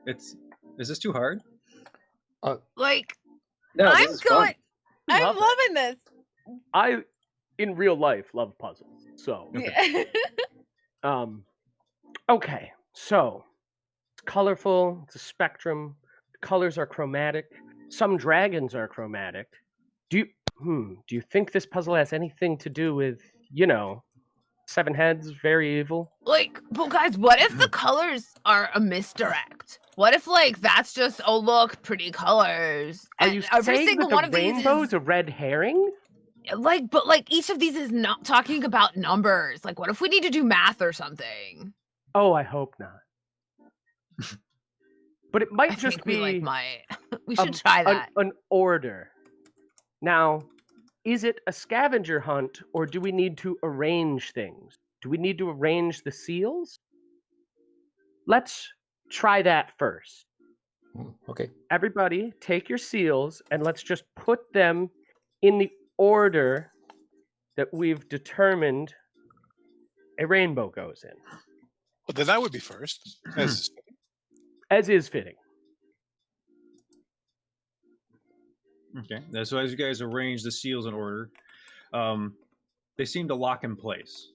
Is this too hard? Like, No, I'm this is going. fun. I'm love it. loving this. I, in real life, love puzzles. So, Yeah. okay. So, it's colorful. It's a spectrum. The colors are chromatic. Some dragons are chromatic. Do you think this puzzle has anything to do with, seven heads, very evil? Like, but guys, what if the colors are a misdirect? What if, like, that's just, oh, look, pretty colors. Are And you every saying single that one the of these rainbow's is, a red herring? like, but, like, each of these is not talking about numbers. Like, what if we need to do math or something? Oh, I hope not. But it I might just think be we, like, might. We should try that. an order. Now, is it a scavenger hunt, or do we need to arrange things? Do we need to arrange the seals? Let's try that first. Okay. Everybody, take your seals and let's just put them in the order that we've determined a rainbow goes in. Well, then I would be first. As is fitting. Okay. So as you guys arrange the seals in order, they seem to lock in place.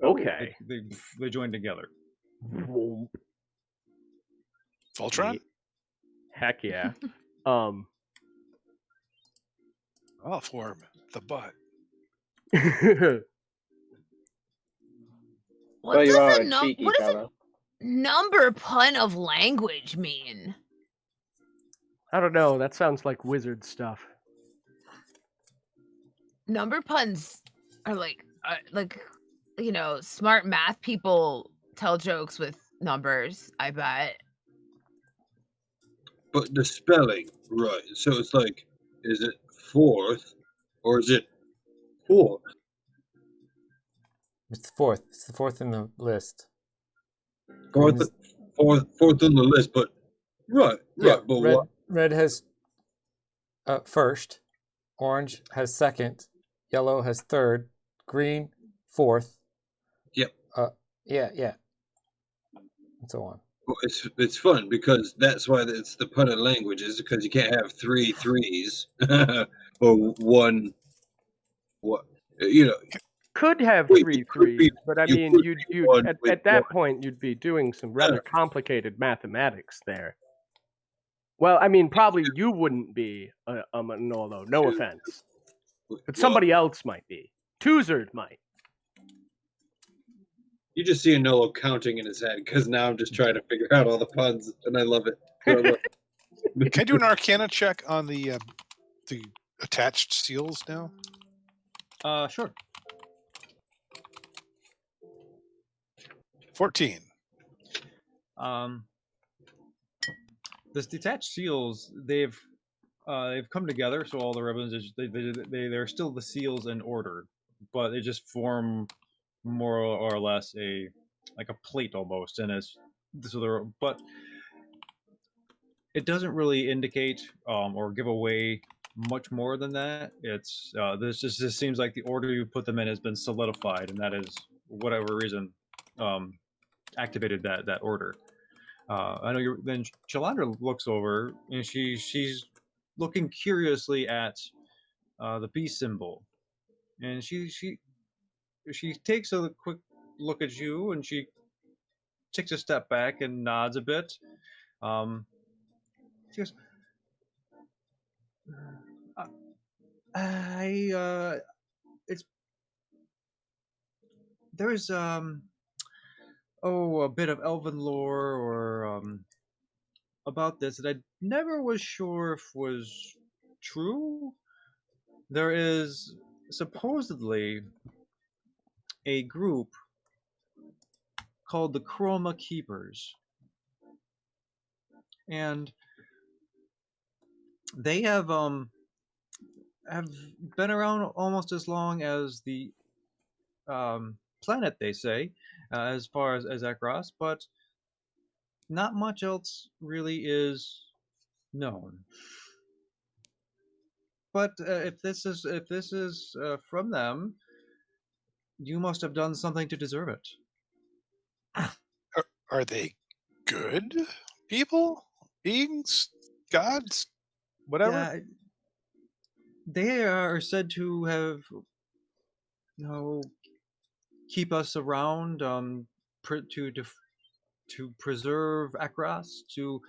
Okay. They join together. Voltron? Heck yeah. I'll form the butt. What Well, you does are a a cheeky what does a fellow. number pun of language mean? I don't know. That sounds like wizard stuff. Number puns are like, smart math people tell jokes with numbers, I bet. But the spelling, right? So it's like, is it fourth or is it fourth? It's the fourth. It's the fourth in the list. Fourth on the list, but right. But red, what? red has first, orange has second, yellow has third, green fourth. Yep. Yeah. And so on. Well, it's fun because that's why it's the pun of languages, because you can't have 3 threes or one. What Could have Wait, three you could be- threes, but I you mean, could you'd be one at with that one. point you'd be doing some rather complicated mathematics there. Well, I mean, probably you wouldn't be a Manolo. No Two. offense, but Well, somebody else might be. Toozard might. You just see Nolo counting in his head because now I'm just trying to figure out all the puns, and I love it. Can I do an Arcana check on the attached seals now? Sure. 14. This detached seals, they've come together, so all the ribbons, they're still the seals in order, but they just form more or less like a plate almost, and but it doesn't really indicate or give away much more than that. It's this just seems like the order you put them in has been solidified, and that is whatever reason activated that order. I know then Chalandra looks over and she's looking curiously at the beast symbol, and she takes a quick look at you, and she takes a step back and nods a bit. She goes, there's a bit of elven lore or about this that I never was sure if was true. There is supposedly a group called the Chroma Keepers, and they have been around almost as long as the planet, they say, as far as Akros, but not much else really is known. But if this is from them, you must have done something to deserve it. Are they good people? Beings? Gods? Whatever? they are said to have, keep us around, to preserve Akras, to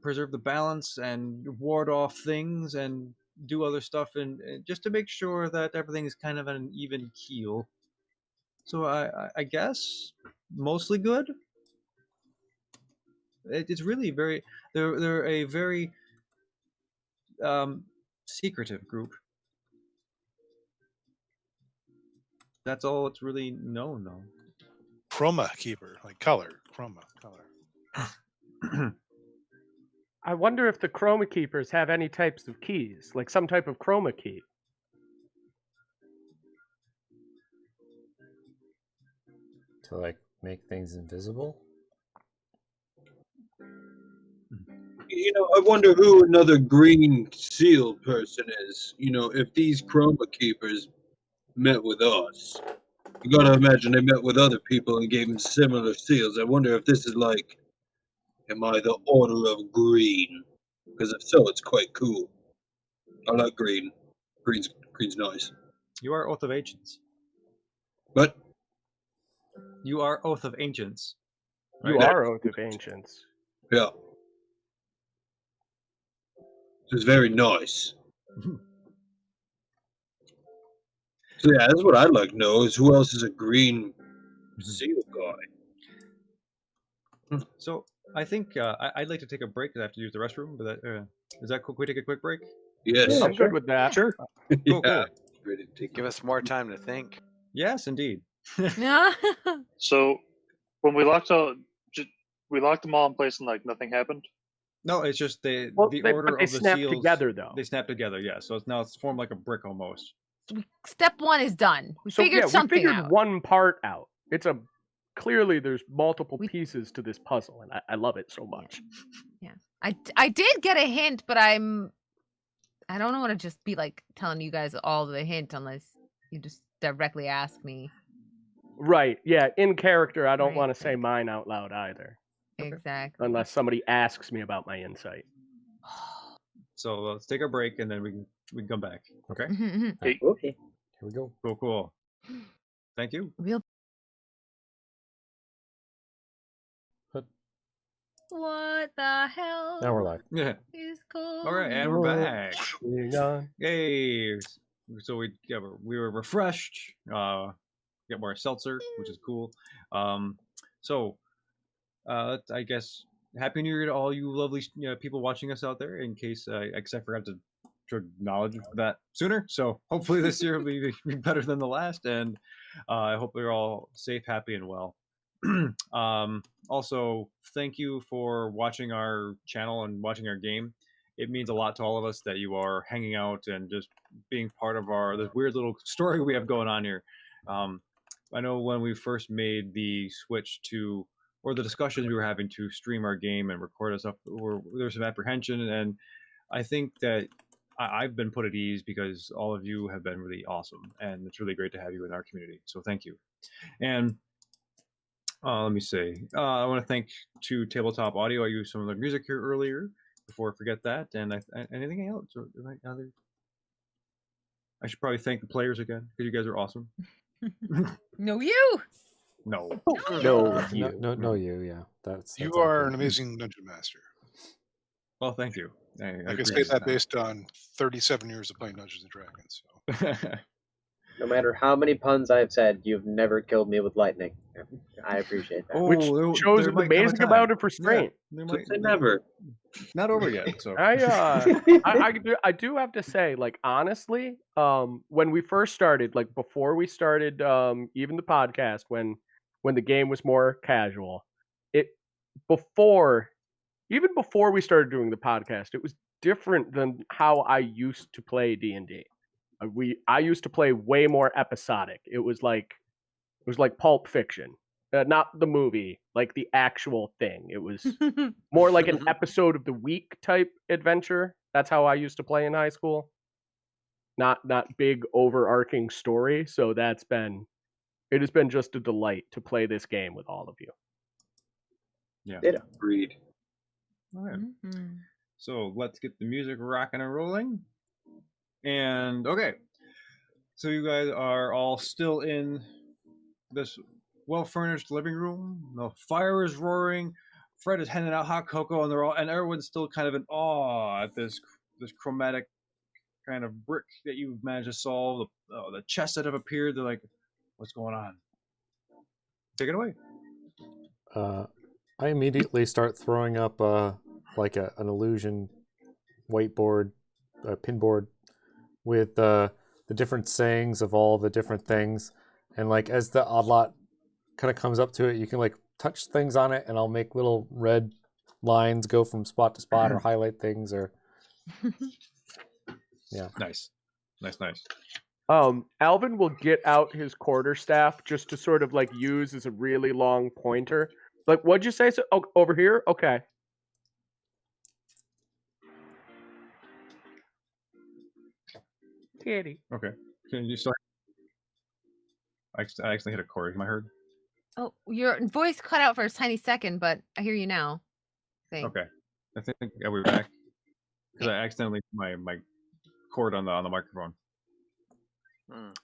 preserve the balance and ward off things and do other stuff, and just to make sure that everything is kind of an even keel. So I guess mostly good. It's really very they're a very secretive group. That's all it's really known, though. Chroma keeper, like color. Chroma color. I wonder if the chroma keepers have any types of keys, like some type of chroma key. To like make things invisible. I wonder who another green seal person is. If these chroma keepers met with us, you gotta imagine they met with other people and gave them similar seals. I wonder if this is like, am I the Order of Green? Because if so, it's quite cool. I like green. Green's nice. You are Oath of Ancients. But You are Oath of Ancients. You Right. are Oath of Ancients. yeah, it's very nice. So yeah, that's what I'd like to know is who else is a green seal guy. So I think I'd like to take a break because I have to use the restroom. But is that cool? Can we take a quick break? Yes. I'm good with that. Sure. Cool, cool. Ready to take Give us more time to think. Yes, indeed. So when we locked them all in place and like nothing happened. No, it's just the But order they of the snap seals. together, though. They snap together, yeah. So it's formed like a brick almost. Step 1 is done. We So figured yeah, something we figured out. one part out. Clearly there's multiple pieces to this puzzle, and I love it so much. Yeah. I did get a hint, but I don't want to just be like telling you guys all the hint unless you just directly ask me. Right? Yeah. In character, I don't Right, want to say like- mine out loud either, Exactly. unless somebody asks me about my insight. So let's take a break and then we can come back. Okay. Okay. Here we go. Cool. Thank you. Real. But What the hell? now we're live. Yeah. Is cold. All right, and we're back. Moving on. Yay! So we were refreshed. Get more seltzer, which is cool. I guess Happy New Year to all you lovely people watching us out there. In case I forgot to acknowledge that sooner. So hopefully this year will be better than the last, and I hope you're all safe, happy, and well. Also, thank you for watching our channel and watching our game. It means a lot to all of us that you are hanging out and just being part of this weird little story we have going on here. I know when we first made the switch to, or the discussions we were having to stream our game and record us up, there was some apprehension, and I think that I've been put at ease because all of you have been really awesome, and it's really great to have you in our community. So thank you. And let me say, I want to thank to Tabletop Audio. I used some of their music here earlier. Before I forget that, and anything else? I should probably thank the players again because you guys are awesome. No, you. No. No, No, you. Yeah, that's You all are good. an amazing dungeon master. Well, thank you. I I can say appreciate that based on 37 years of playing Dungeons and Dragons. So. No matter how many puns I've said, you've never killed me with lightning. I appreciate that. which Oh, shows there might come a amazing time. amount of restraint. There So might, say never. not over yet. So I do have to say, like, honestly, when we first started, like before we started even the podcast, when the game was more casual, even before we started doing the podcast, it was different than how I used to play D&D. I used to play way more episodic. It was like Pulp Fiction. Not the movie, like the actual thing. It was more like an episode of the week type adventure. That's how I used to play in high school. Not big overarching story. So it has been just a delight to play this game with all of you. yeah. Agreed. All right. So let's get the music rocking and rolling. And okay, so you guys are all still in this well-furnished living room. The fire is roaring. Fred is handing out hot cocoa, and everyone's still kind of in awe at this chromatic kind of brick that you've managed to solve. The chests that have appeared. They're like, "What's going on?" Take it away. I immediately start throwing up like an illusion whiteboard, a pinboard with the different sayings of all the different things, and like as the Oddlot kind of comes up to it, you can like touch things on it, and I'll make little red lines go from spot to spot or highlight things or. Yeah. Nice. Alvin will get out his quarterstaff just to sort of like use as a really long pointer. Like, what'd you say? So, over here? Okay. Kitty. Okay. Can you start? I accidentally hit a chord. Am I heard? Oh, your voice cut out for a tiny second, but I hear you now. Okay. I think are we back? Because I accidentally my cord on the microphone.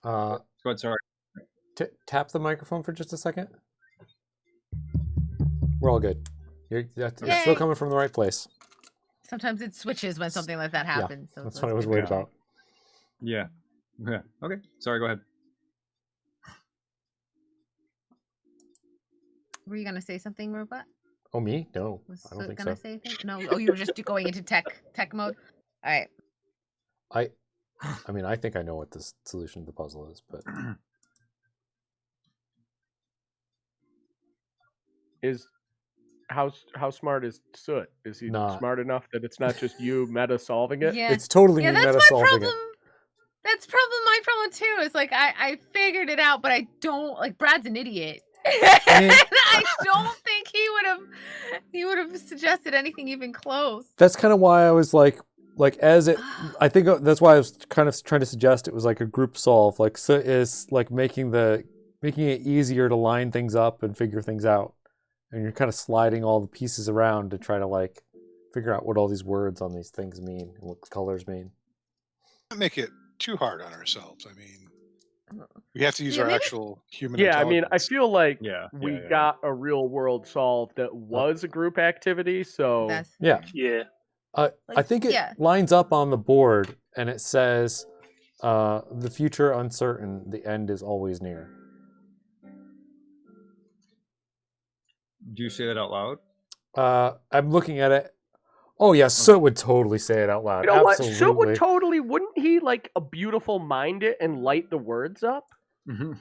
Go ahead, sorry. Tap the microphone for just a second. We're all good. It's still coming from the right place. Sometimes it switches when something like that happens. Yeah, so that's what I was worried about. Yeah. Okay. Sorry, go ahead. Were you gonna say something, Robot? Oh, me? No, Was I don't think gonna so. say anything? No. Oh, you were just going into tech mode. All right. I mean, I think I know what the solution to the puzzle is, but how smart is Soot? Is he Not. smart enough that it's not just you meta solving it? Yeah. it's totally me that's meta my solving problem. it. That's probably my problem too. It's like I figured it out, but I don't like. Brad's an idiot. I don't think he would have suggested anything even close. That's kind of why I was like as it. I think that's why I was kind of trying to suggest it was like a group solve. Like so is like making it easier to line things up and figure things out, and you're kind of sliding all the pieces around to try to like figure out what all these words on these things mean and what the colors mean. Not make it too hard on ourselves. I mean, we have to use our actual human. Yeah, I mean, I feel like we yeah. got a real world solve that was a group activity. So Yeah. I think it lines up on the board and it says, the future uncertain, the end is always near. Do you say that out loud? I'm looking at it. Oh, yeah, Soot would totally say it out loud. You know Absolutely. what? Soot would totally, wouldn't he like a beautiful mind it and light the words up?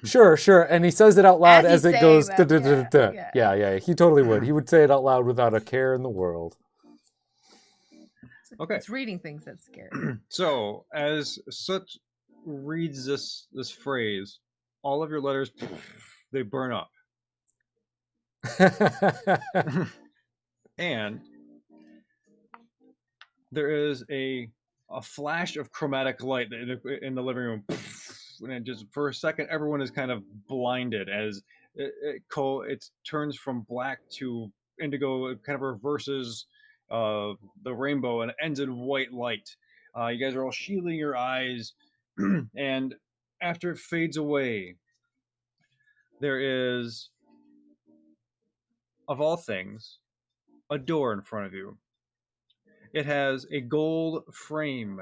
Sure. And he says it out loud as it goes. Yeah, he totally would. He would say it out loud without a care in the world. Okay. It's reading things that's scary. So, as Soot reads this phrase, all of your letters, they burn up. And there is a flash of chromatic light in the living room. And it just for a second, everyone is kind of blinded as it turns from black to indigo. It kind of reverses the rainbow and it ends in white light. You guys are all shielding your eyes, and after it fades away, there is, of all things, a door in front of you. It has a gold frame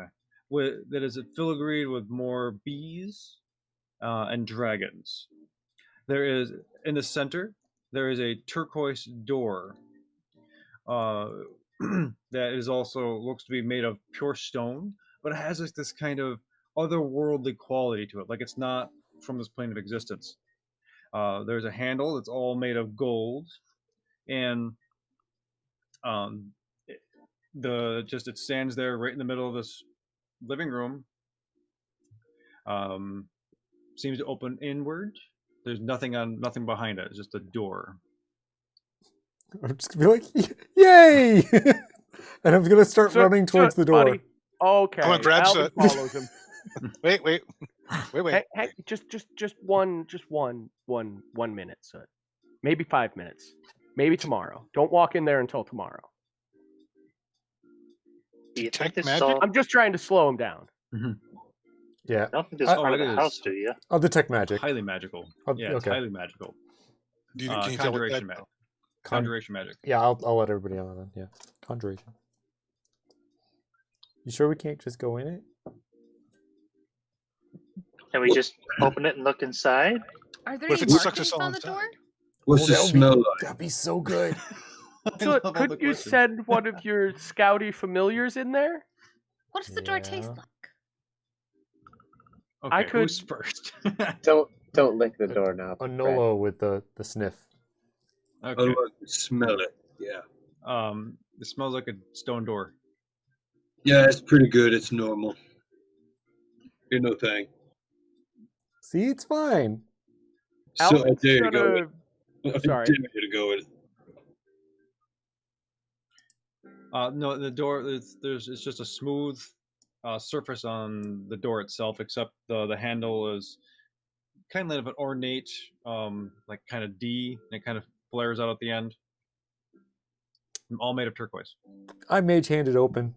that is filigreed with more bees and dragons. There is, in the center, there is a turquoise door that is also looks to be made of pure stone, but it has this kind of otherworldly quality to it, like it's not from this plane of existence. There's a handle that's all made of gold, and it stands there right in the middle of this living room. Seems to open inward. There's nothing behind it. It's just a door. I'm just gonna be like, yay! And I'm gonna start running towards the door. Buddy. Okay. I'm gonna grab Alvin follows him. Wait. Hey, just one minute, Soot. Maybe 5 minutes. Maybe tomorrow. Don't walk in there until tomorrow. Detect magic? I'm just trying to slow him down. Mm-hmm. Yeah. I don't think this I- is part of it the is. house, do you? I'll detect magic. Highly magical. Yeah, it's okay. highly magical. Can you tell what Conjuration that? magic. Conjuration magic. Yeah, I'll let everybody know then. Yeah. Conjuration. You sure we can't just go in it? Can we just open it and look inside? Are there What if any it sucks us markings all on the inside? door? What's the smell like? That'd be so good. I So, love all the could you questions. send one of your scouty familiars in there? What does the door taste Yeah. like? Okay, I could- who's first? Don't lick the doorknob. A Fred. Nolo with the sniff. I Okay. like to smell it. Yeah. It smells like a stone door. Yeah, it's pretty good. It's normal. Ain't no thing. See, it's fine. So I Alex dare you to go gonna- with it. Sorry. I dare you to go with it. No, the door it's just a smooth surface on the door itself, except the handle is kind of an ornate, like kind of D, and it kind of flares out at the end. All made of turquoise. I mage hand it open.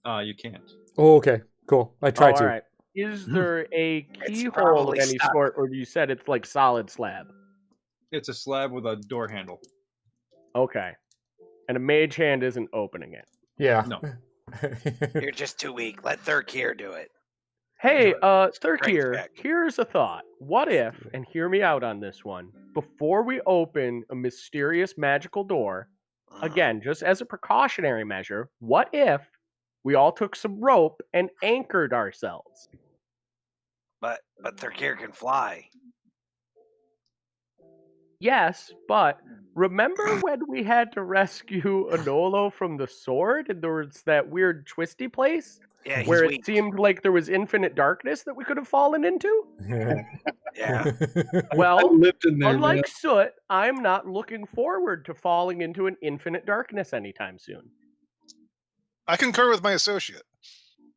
You can't. Oh, okay. Cool. I tried all to. right. Is there a keyhole of probably any stuck. sort, or you said it's like solid slab? It's a slab with a door handle. Okay. And a mage hand isn't opening it. Yeah. No. You're just too weak. Let Thurkir do it. Hey, Strength Thurkir, check. here's a thought. What if, and hear me out on this one, before we open a mysterious magical door, again, just as a precautionary measure, what if we all took some rope and anchored ourselves? But Thurkir can fly. Yes, but remember when we had to rescue Anolo from the sword and there was that weird twisty place Yeah, he's where weak. it seemed like there was infinite darkness that we could have fallen into? Yeah. I Well, lived in there, unlike man. Soot, I'm not looking forward to falling into an infinite darkness anytime soon. I concur with my associate.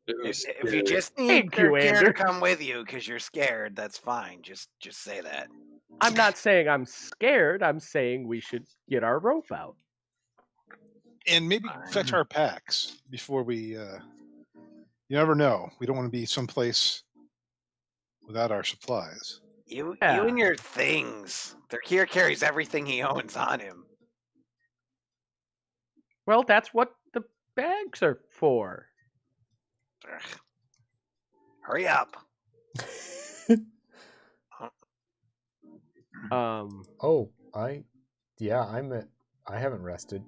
It was If you scary. just need Thank you, Thurkir Andrew. to come with you because you're scared, that's fine. Just say that. I'm not saying I'm scared. I'm saying we should get our rope out. And maybe fetch our packs before we. You never know. We don't want to be someplace without our supplies. You Yeah. and your things. Thurkir carries everything he owns on him. Well, that's what the bags are for. Ugh. Hurry up. Oh, I haven't rested.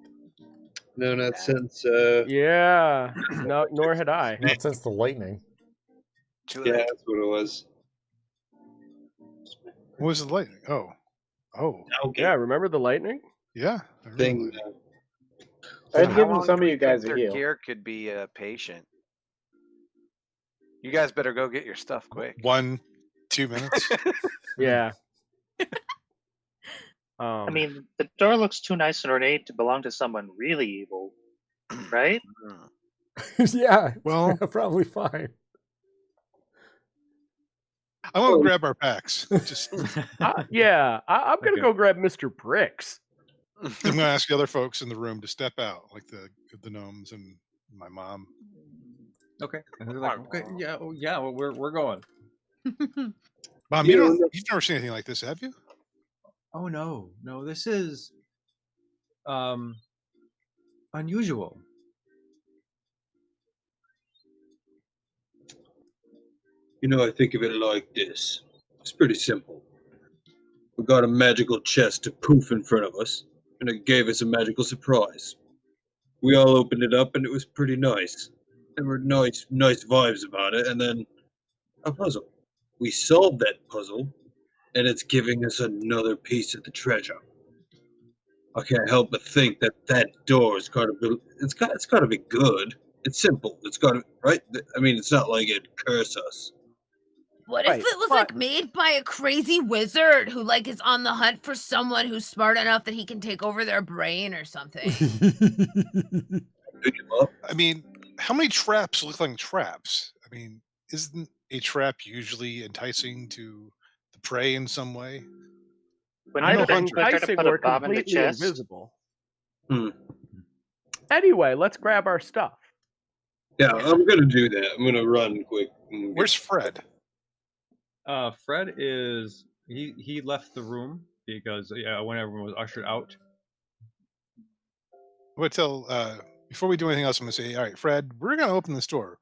No, not since. Yeah. No, nor had I. Not since the lightning. Too Yeah, late. that's what it was. What was the lightning? Oh. Okay. Yeah, remember the lightning? Yeah. I remember Thing. that. I'd How given long some do of we you guys think a heal. Thurkir could be patient. You guys better go get your stuff quick. 1-2 minutes. Yeah. I mean, the door looks too nice and ornate to belong to someone really evil, right? Yeah. Well- probably fine. I want to grab our packs. Just I'm gonna Okay. go grab Mr. Bricks. I'm going to ask the other folks in the room to step out, like the gnomes and my mom. Okay. And they're like, okay, yeah, well, we're going. Mom, Yeah, you've never seen anything like this, have you? Oh no, this is unusual. You know, I think of it like this. It's pretty simple. We got a magical chest to poof in front of us, and it gave us a magical surprise. We all opened it up, and it was pretty nice. There were nice vibes about it, and then a puzzle. We solved that puzzle, and it's giving us another piece of the treasure. I can't help but think that door is got to be. It's got to be good. It's simple. It's got to right. I mean, it's not like it'd curse us. What Right, if it was but- like made by a crazy wizard who like is on the hunt for someone who's smart enough that he can take over their brain or something? Pick him up. I mean, how many traps look like traps? I mean, isn't a trap usually enticing to the prey in some way? When Either you try to enticing put a or bomb in the completely chest, invisible. Hmm. Anyway, let's grab our stuff. Yeah, I'm gonna do that. I'm gonna run quick. Where's Fred? Fred is he left the room because when everyone was ushered out. I'm gonna tell before we do anything else, I'm gonna say, all right, Fred, we're gonna open this door.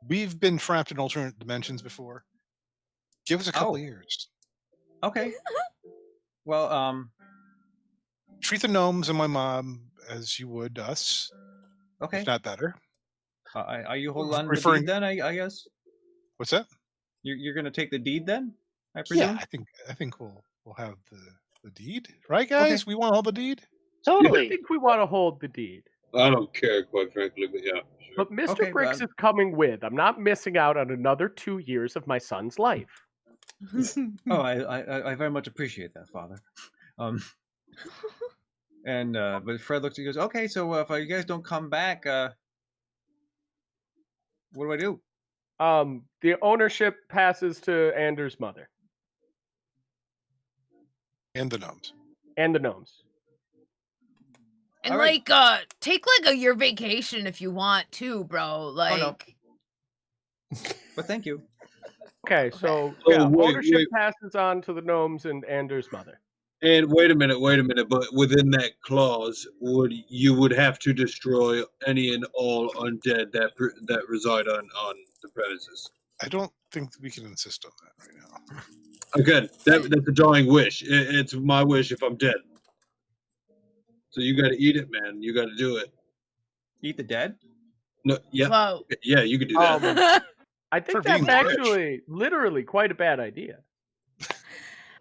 We've been trapped in alternate dimensions before. Give us a couple Oh. years. Okay. Well, Treat the gnomes and my mom as you would us, okay. if not better. Are you holding on to the Referring- deed then? I guess What's that? you're gonna take the deed then. I presume. Yeah, I think we'll have the deed, right, guys? Okay. We want all the deed. I Totally. think we want to hold the deed. I don't care, quite frankly, but yeah. Sure. But Mr. Okay, Briggs well- is coming with. I'm not missing out on another 2 years of my son's life. Oh, I very much appreciate that, Father. And but Fred looks and goes, okay, so if you guys don't come back, what do I do? The ownership passes to Anders' mother And the gnomes. and the gnomes. And All right. take like a year vacation if you want to, bro. Like, no. But thank you. Okay, so Oh, yeah, wait, ownership wait. passes on to the gnomes and Anders' mother. And wait a minute. But within that clause, you would have to destroy any and all undead that reside on the premises. I don't think we can insist on that right now. Again, that's a dying wish. It's my wish if I'm dead. So you got to eat it, man. You got to do it. Eat the dead. No, yeah, whoa. yeah, you could do that. I For think being that's rich. actually literally quite a bad idea.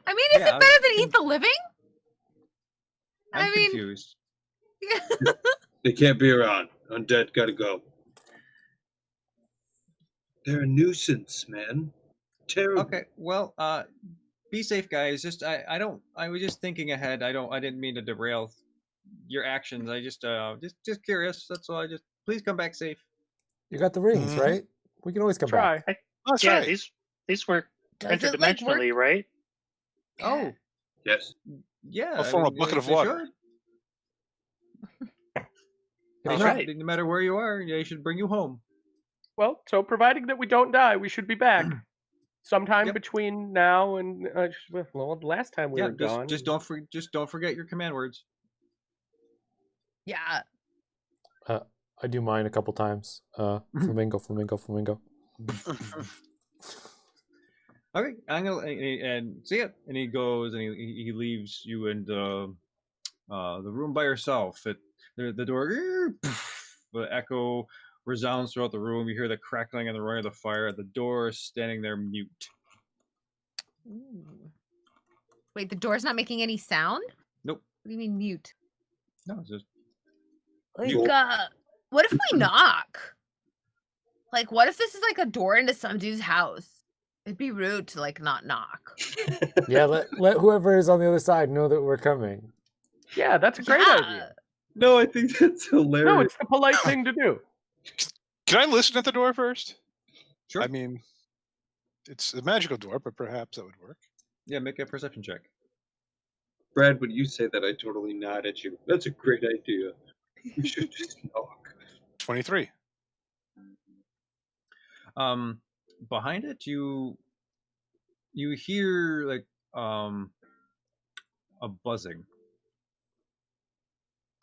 I mean, is Yeah, it better than eat the living? I'm I mean- confused. They can't be around. Undead got to go. They're a nuisance, man. Terrible. Okay, well, be safe, guys. Just I was just thinking ahead. I didn't mean to derail your actions. I just curious. That's all. Please come back safe. You got the rings, Mhm. right? We can always come Try. back. That's Yeah, right. these work Does it like work? interdimensionally, right? Oh, Yes. yeah. I'll form a bucket of they water. should. If They not, should, no matter where you are, they should bring you home. Well, so providing that we don't die, we should be back sometime Yep. between now and well, last time we Yeah, were gone. just don't forget your command words. Yeah. I do mine a couple times. Flamingo, flamingo, flamingo. Okay, I'm gonna and see ya. And he goes and he leaves you in the room by yourself. The door, the echo resounds throughout the room. You hear the crackling and the roaring of the fire. The door is standing there mute. Ooh. Wait, the door's not making any sound? Nope. What do you mean mute? No, it's just Like, Mute. what if we knock? Like, what if this is like a door into some dude's house? It'd be rude to like not knock. Yeah, let whoever is on the other side know that we're coming. Yeah, that's a great Yeah. idea. No, I think that's hilarious. No, it's the polite thing to do. Can I listen at the door first? sure. I mean, it's a magical door, but perhaps that would work. Yeah, make a perception check. Brad, when you say that, I totally nod at you. That's a great idea. We should just knock. 23. Behind it, you hear like a buzzing.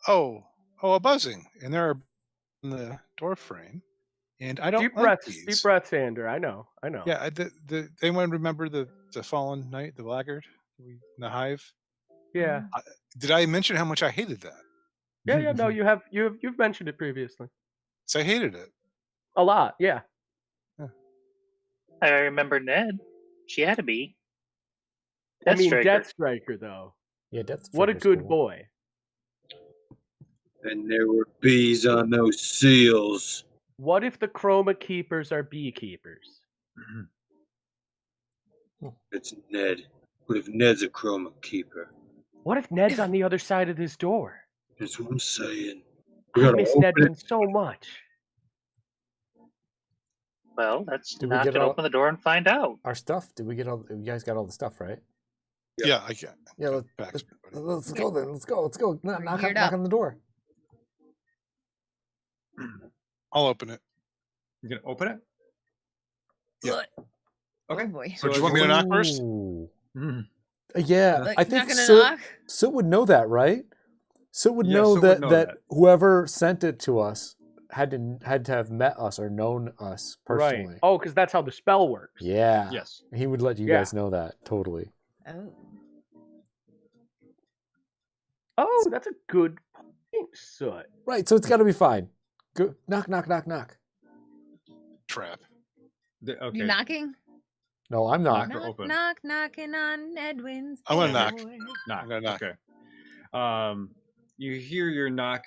Oh, a buzzing, and there are in the door frame, and I don't Deep like breaths, these. deep breaths, Ander. I know. Yeah, anyone remember the fallen knight, the blackguard, in the hive? Yeah. Did I mention how much I hated that? Yeah. No, you've mentioned it previously. So I hated it. A lot. Yeah. I remember Ned. She had to be. I mean, Deathstriker. Deathstriker though. Yeah, that's What a good boy. And there were bees on those seals. What if the chroma keepers are beekeepers? It's Ned. What if Ned's a chroma keeper? What if Ned's on the other side of this door? That's what I'm saying. We I gotta miss open Nedman it. so much. Well, let's Did we knock get and all- open the door and find out. Our stuff? Did we get all? You guys got all the stuff, right? Yeah, I can't. Yeah, Back. let's go then. Let's go. Knock geared knock up. on the door. I'll open it. You gonna open it? Yeah. Okay. Oh boy. So do you as want me to you- knock first? Ooh. Mhm. Yeah, Like, I think not gonna Soot, knock? Soot would know that, right? Soot would Yeah, know Soot that, would know that that. whoever sent it to us had to have met us or known us personally. Right. Oh, because that's how the spell works. Yeah. Yes. He would let you Yeah. guys know that totally. Oh. Oh, that's a good point, Soot. Right, so it's got to be fine. Go, knock, knock, knock, knock. Trap. Okay. You knocking? No, I'm not. Knock or open? Knocking on Edwin's I'm gonna knock. door. Knock. I'm gonna knock. Okay. You hear your knock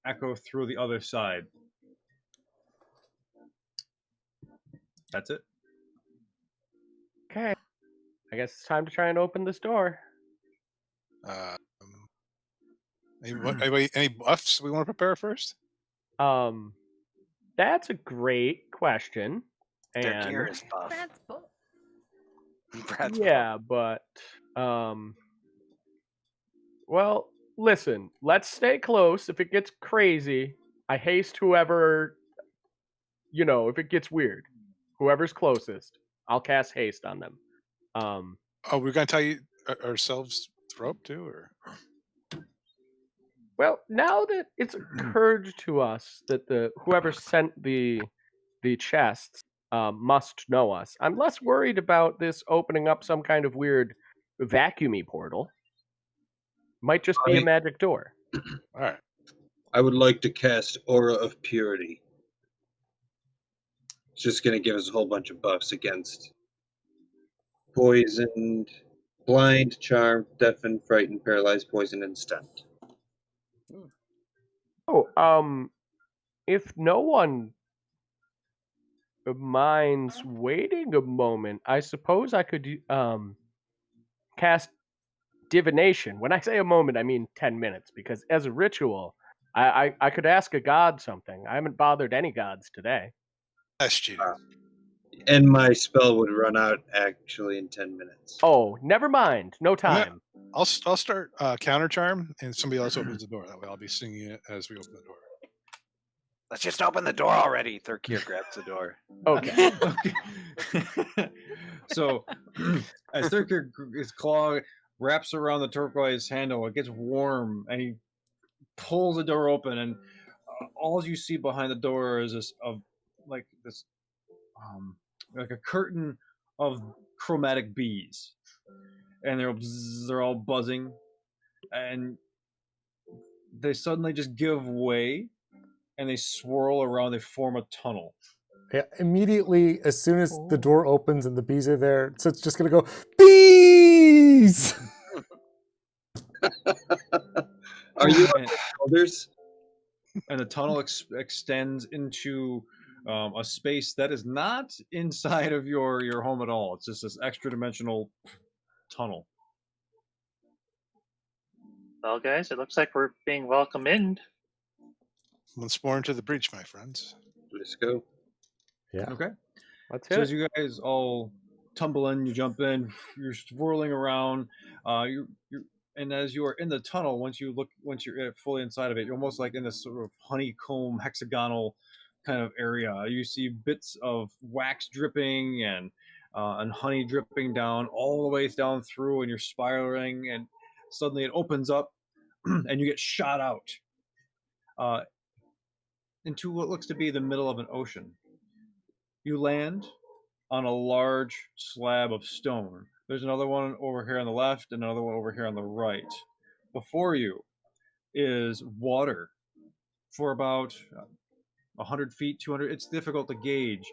echo through the other side. That's it. Okay. I guess it's time to try and open this door. Any buffs we want to prepare first? That's a great question. Their And gear is buff. Brad's bull. Brad's yeah, but well, listen, let's stay close. If it gets crazy, I haste whoever, if it gets weird. Whoever's closest, I'll cast haste on them. Oh, we're gonna tell you ourselves rope too, or Well, now that it's occurred to us that whoever sent the chests must know us, I'm less worried about this opening up some kind of weird vacuumy portal. Might just be a magic door. all right. I would like to cast Aura of Purity. It's just going to give us a whole bunch of buffs against poisoned, blind, charmed, deafened, frightened, paralyzed, poisoned, and stunned. Oh, if no one minds waiting a moment, I suppose I could cast divination. When I say a moment, I mean 10 minutes, because as a ritual, I could ask a god something. I haven't bothered any gods today. That's cheating. And my spell would run out actually in 10 minutes. Oh, never mind. No time. I'll start counter charm, and somebody else opens the door. That way, I'll be singing it as we open the door. Let's just open the door already. Thurkir grabs the door. Okay. Okay. So, as Thurkir, his claw wraps around the turquoise handle, it gets warm, and he pulls the door open, and all you see behind the door is this like a curtain of chromatic bees, and they're all buzzing, and they suddenly just give way, and they swirl around. They form a tunnel. Yeah, immediately, as soon as the door opens and the bees are there, so it's just gonna go bees. Are you on the shoulders? And the tunnel extends into a space that is not inside of your home at all. It's just this extra dimensional tunnel. Well, guys, it looks like we're being welcomed in. Once more into the breach, my friends. Let's go. Yeah. Okay. Let's So hit as it. you guys all tumble in, you jump in, you're swirling around, and as you are in the tunnel, once you're fully inside of it, you're almost like in this sort of honeycomb hexagonal kind of area. You see bits of wax dripping and honey dripping down all the way down through, and you're spiraling, and suddenly it opens up, and you get shot out into what looks to be the middle of an ocean. You land on a large slab of stone. There's another one over here on the left, and another one over here on the right. Before you is water for about 100 feet, 200. It's difficult to gauge,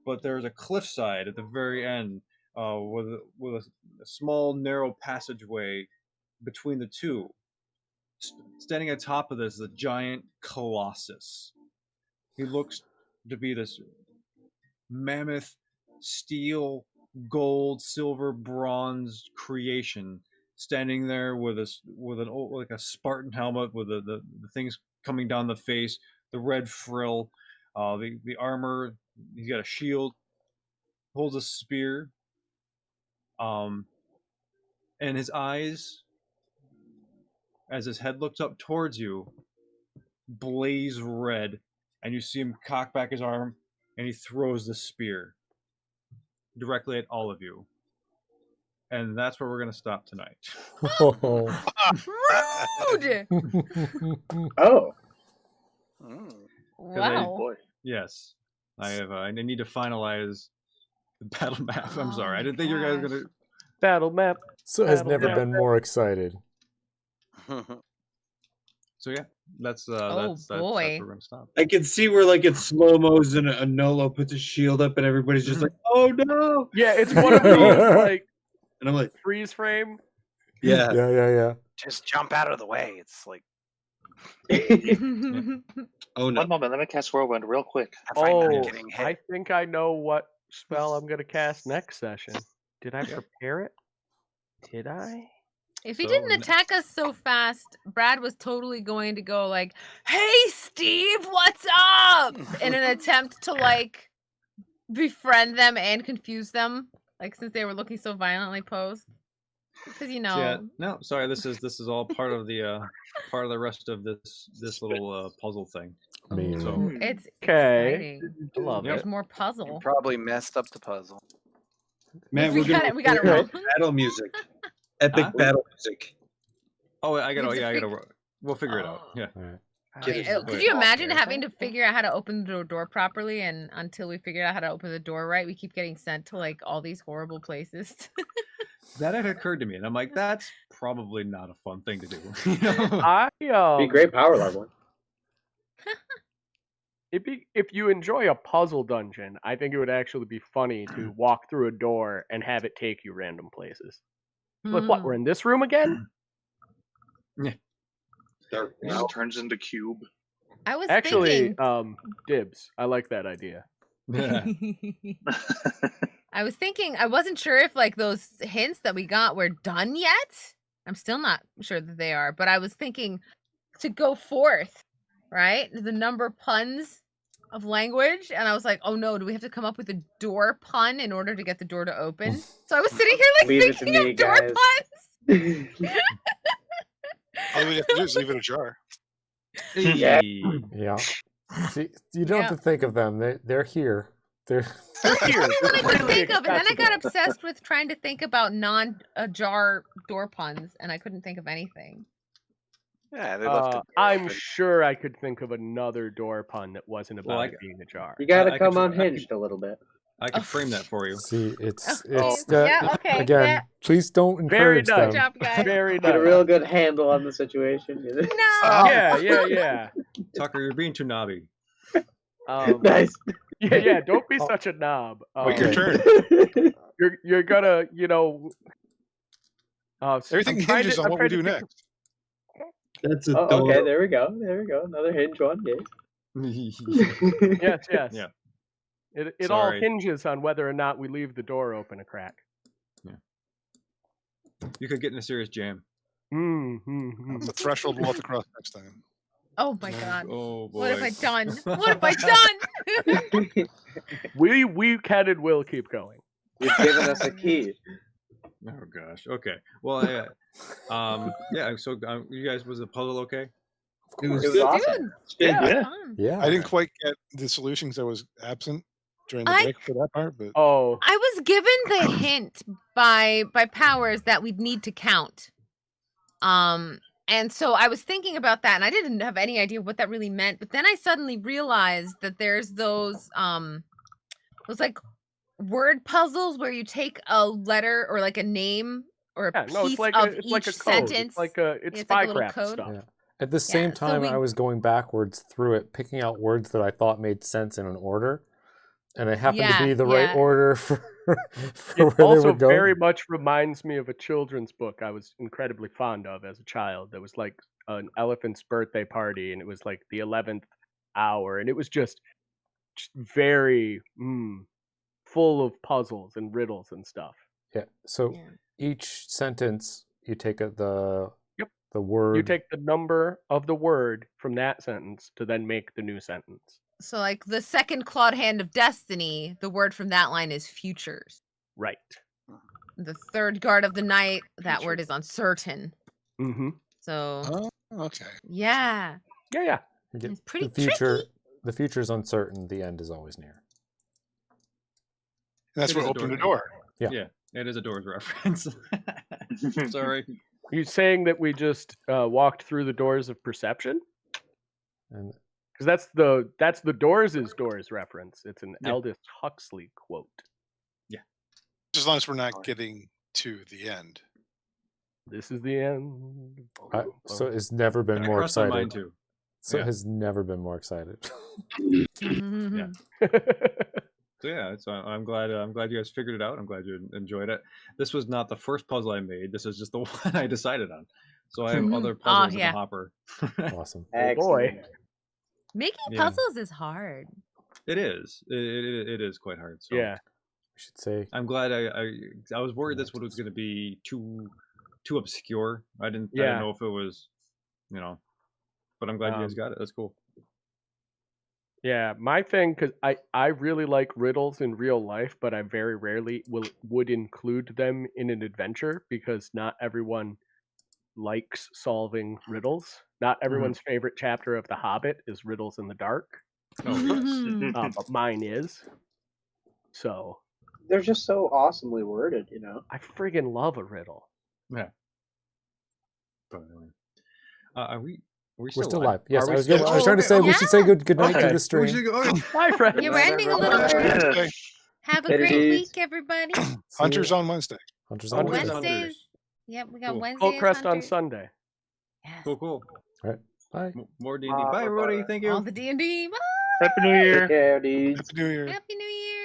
but there's a cliffside at the very end with a small, narrow passageway between the two. Standing on top of this is a giant colossus. He looks to be this mammoth steel, gold, silver, bronze creation, standing there with an old, like a Spartan helmet with the things coming down the face, the red frill, the armor. He's got a shield, holds a spear, and his eyes, as his head looks up towards you, blaze red, and you see him cock back his arm, and he throws the spear directly at all of you. And that's where we're going to stop tonight. Rude. Oh, Wow. Boy. Yes, I have. I need to finalize the battle map. I'm sorry, I Oh didn't think you guys were gosh. gonna. Battle map. So has Battle never map. been more excited. So yeah, that's Oh, that's where boy. we're gonna stop. I can see where like it's slow mos and a Nolo puts his shield up and everybody's just like, "Oh no!" Yeah, it's one of those like And I'm like, freeze frame. "Yeah." Yeah. Just jump out of the way. It's like Oh no! One moment, let me cast Whirlwind real quick. I find Oh, not getting hit. I think I know what spell I'm gonna cast next session. Did I prepare it? Did I? If he So didn't next- attack us so fast, Brad was totally going to go like, "Hey, Steve, what's up?" in an attempt to like befriend them and confuse them, like since they were looking so violently posed. Because you know, So yeah, no, sorry. This is all part of the rest of this little puzzle thing. Amazing. So it's Okay. exciting. I love There's it. more puzzle. Probably messed up the puzzle. Man, we we're gonna got it record wrong. battle music, epic Huh? battle music. oh, I We gotta have to I fig- gotta. We'll figure it out. Oh. Yeah. All right. Could you imagine having to figure out how to open the door properly, and until we figured out how to open the door right, we keep getting sent to like all these horrible places. That had occurred to me, and I'm like, that's probably not a fun thing to do. You know? I be a great power level. if you enjoy a puzzle dungeon, I think it would actually be funny to walk through a door and have it take you random places. Like what? We're in this room again? Dark It just turns into cube. I was Actually, thinking. dibs. I like that idea. Yeah. I was thinking. I wasn't sure if like those hints that we got were done yet. I'm still not sure that they are, but I was thinking to go forth, right? The number puns of language, and I was like, oh no, do we have to come up with a door pun in order to get the door to open? So I was sitting here like Leave it to thinking me, of door guys. puns. All we have to do is leave it ajar. Yeah. Yeah. See, you don't have to think of them. They're here. They're That's the Here, only one I they're could think of, and then I got accessible. obsessed with trying to think about non-jar door puns, and I couldn't think of anything. Yeah, they left it. I'm sure I could think of another door pun that wasn't about Well, it being ajar. You gotta I come could- unhinged a little bit. I could frame that for you. see, it's yeah, okay, again. yeah. Please don't Very encourage nice. them. Good job, guys. Very Get a nice. real good handle on the situation. No. Yeah. Tucker, you're being too knobby. Nice. Yeah. Don't be such a knob. Wait your turn. You're gonna, Everything hinges on what we do next. That's a Oh, okay, door. there we go. Another hinge one, yes. Yes. Yeah. It all Sorry. hinges on whether or not we leave the door open a crack. You could get in a serious jam. The threshold we'll have to cross next time. Oh my god. Oh boy. What have I done? What have I done? We can and will keep going. You've given us a key. Oh gosh. Okay. Well, yeah. So, you guys, was the puzzle okay? It was It was good. awesome. Yeah. Fun. Yeah. I didn't quite get the solutions. I was absent during the I- break for that part, but Oh, I was given the hint by Powers that we'd need to count. And so I was thinking about that, and I didn't have any idea what that really meant. But then I suddenly realized that there's those like word puzzles where you take a letter or like a name or a yeah. piece No, it's like of it's each like a code. sentence. It's like it's like a little spycraft code. stuff. Yeah. At the same so time, we- I was going backwards through it, picking out words that I thought made sense in an order, and it happened to be the right Yeah. order for It where they also were going. very much reminds me of a children's book I was incredibly fond of as a child. That was like an elephant's birthday party, and it was like the 11th hour, and it was just very full of puzzles and riddles and stuff. Yeah. So Yeah. each sentence, you take the Yep. the word. You take the number of the word from that sentence to then make the new sentence. So like the second clawed hand of destiny, the word from that line is futures. Right. The third guard of the night, that word is uncertain. Mm-hmm. So oh, okay. yeah, Yeah. you get it's pretty the future. tricky. the future's uncertain. The end is always near. And that's It what is a opened the door. door. Yeah. Yeah, it is a Doors reference. Sorry. Are you saying that we just walked through the doors of perception? And Because that's the Doors reference. It's an Yeah. Aldous Huxley quote. As long as we're not getting to the end. This is the end. so it's never been That more crossed my mind excited. too. So Yeah. has never been more excited. Yeah. So yeah, so I'm glad you guys figured it out. I'm glad you enjoyed it. This was not the first puzzle I made. This is just the one I decided on. So I have other puzzles in the yeah. hopper. Awesome. Oh boy. Excellent. Making Yeah. puzzles is hard. It is. It is quite hard. So Yeah. We should say I'm glad I was worried this one was going to be too obscure. I didn't Yeah. know if it was, but I'm glad you guys got it. That's cool. Yeah, my thing, because I really like riddles in real life, but I very rarely would include them in an adventure because not everyone likes solving riddles. Not everyone's favorite chapter of The Hobbit is Riddles in the Dark, Oh yes. but mine is. So They're just so awesomely worded, you know. I friggin' love a riddle. Yeah. But anyway, are we? we're still still live? live. Yes, Are we I was still- trying to say we should say good night Okay. to the We stream. should go. Okay. Bye, friends. Yeah, we're ending a little Yeah. early. Have a Later, great dudes. week, everybody. See Hunters ya. on Wednesday. Hunters Oh, on Wednesday. Wednesday. Wednesdays. Yep, we got Cool. Wednesdays. Cold Crest on Hunters. Sunday. Yes. Cool. Bye. More D&D. Bye everybody. Thank you. All the D&D. Bye. Happy New Year. Take care, dudes. Happy New Year. Happy New Year.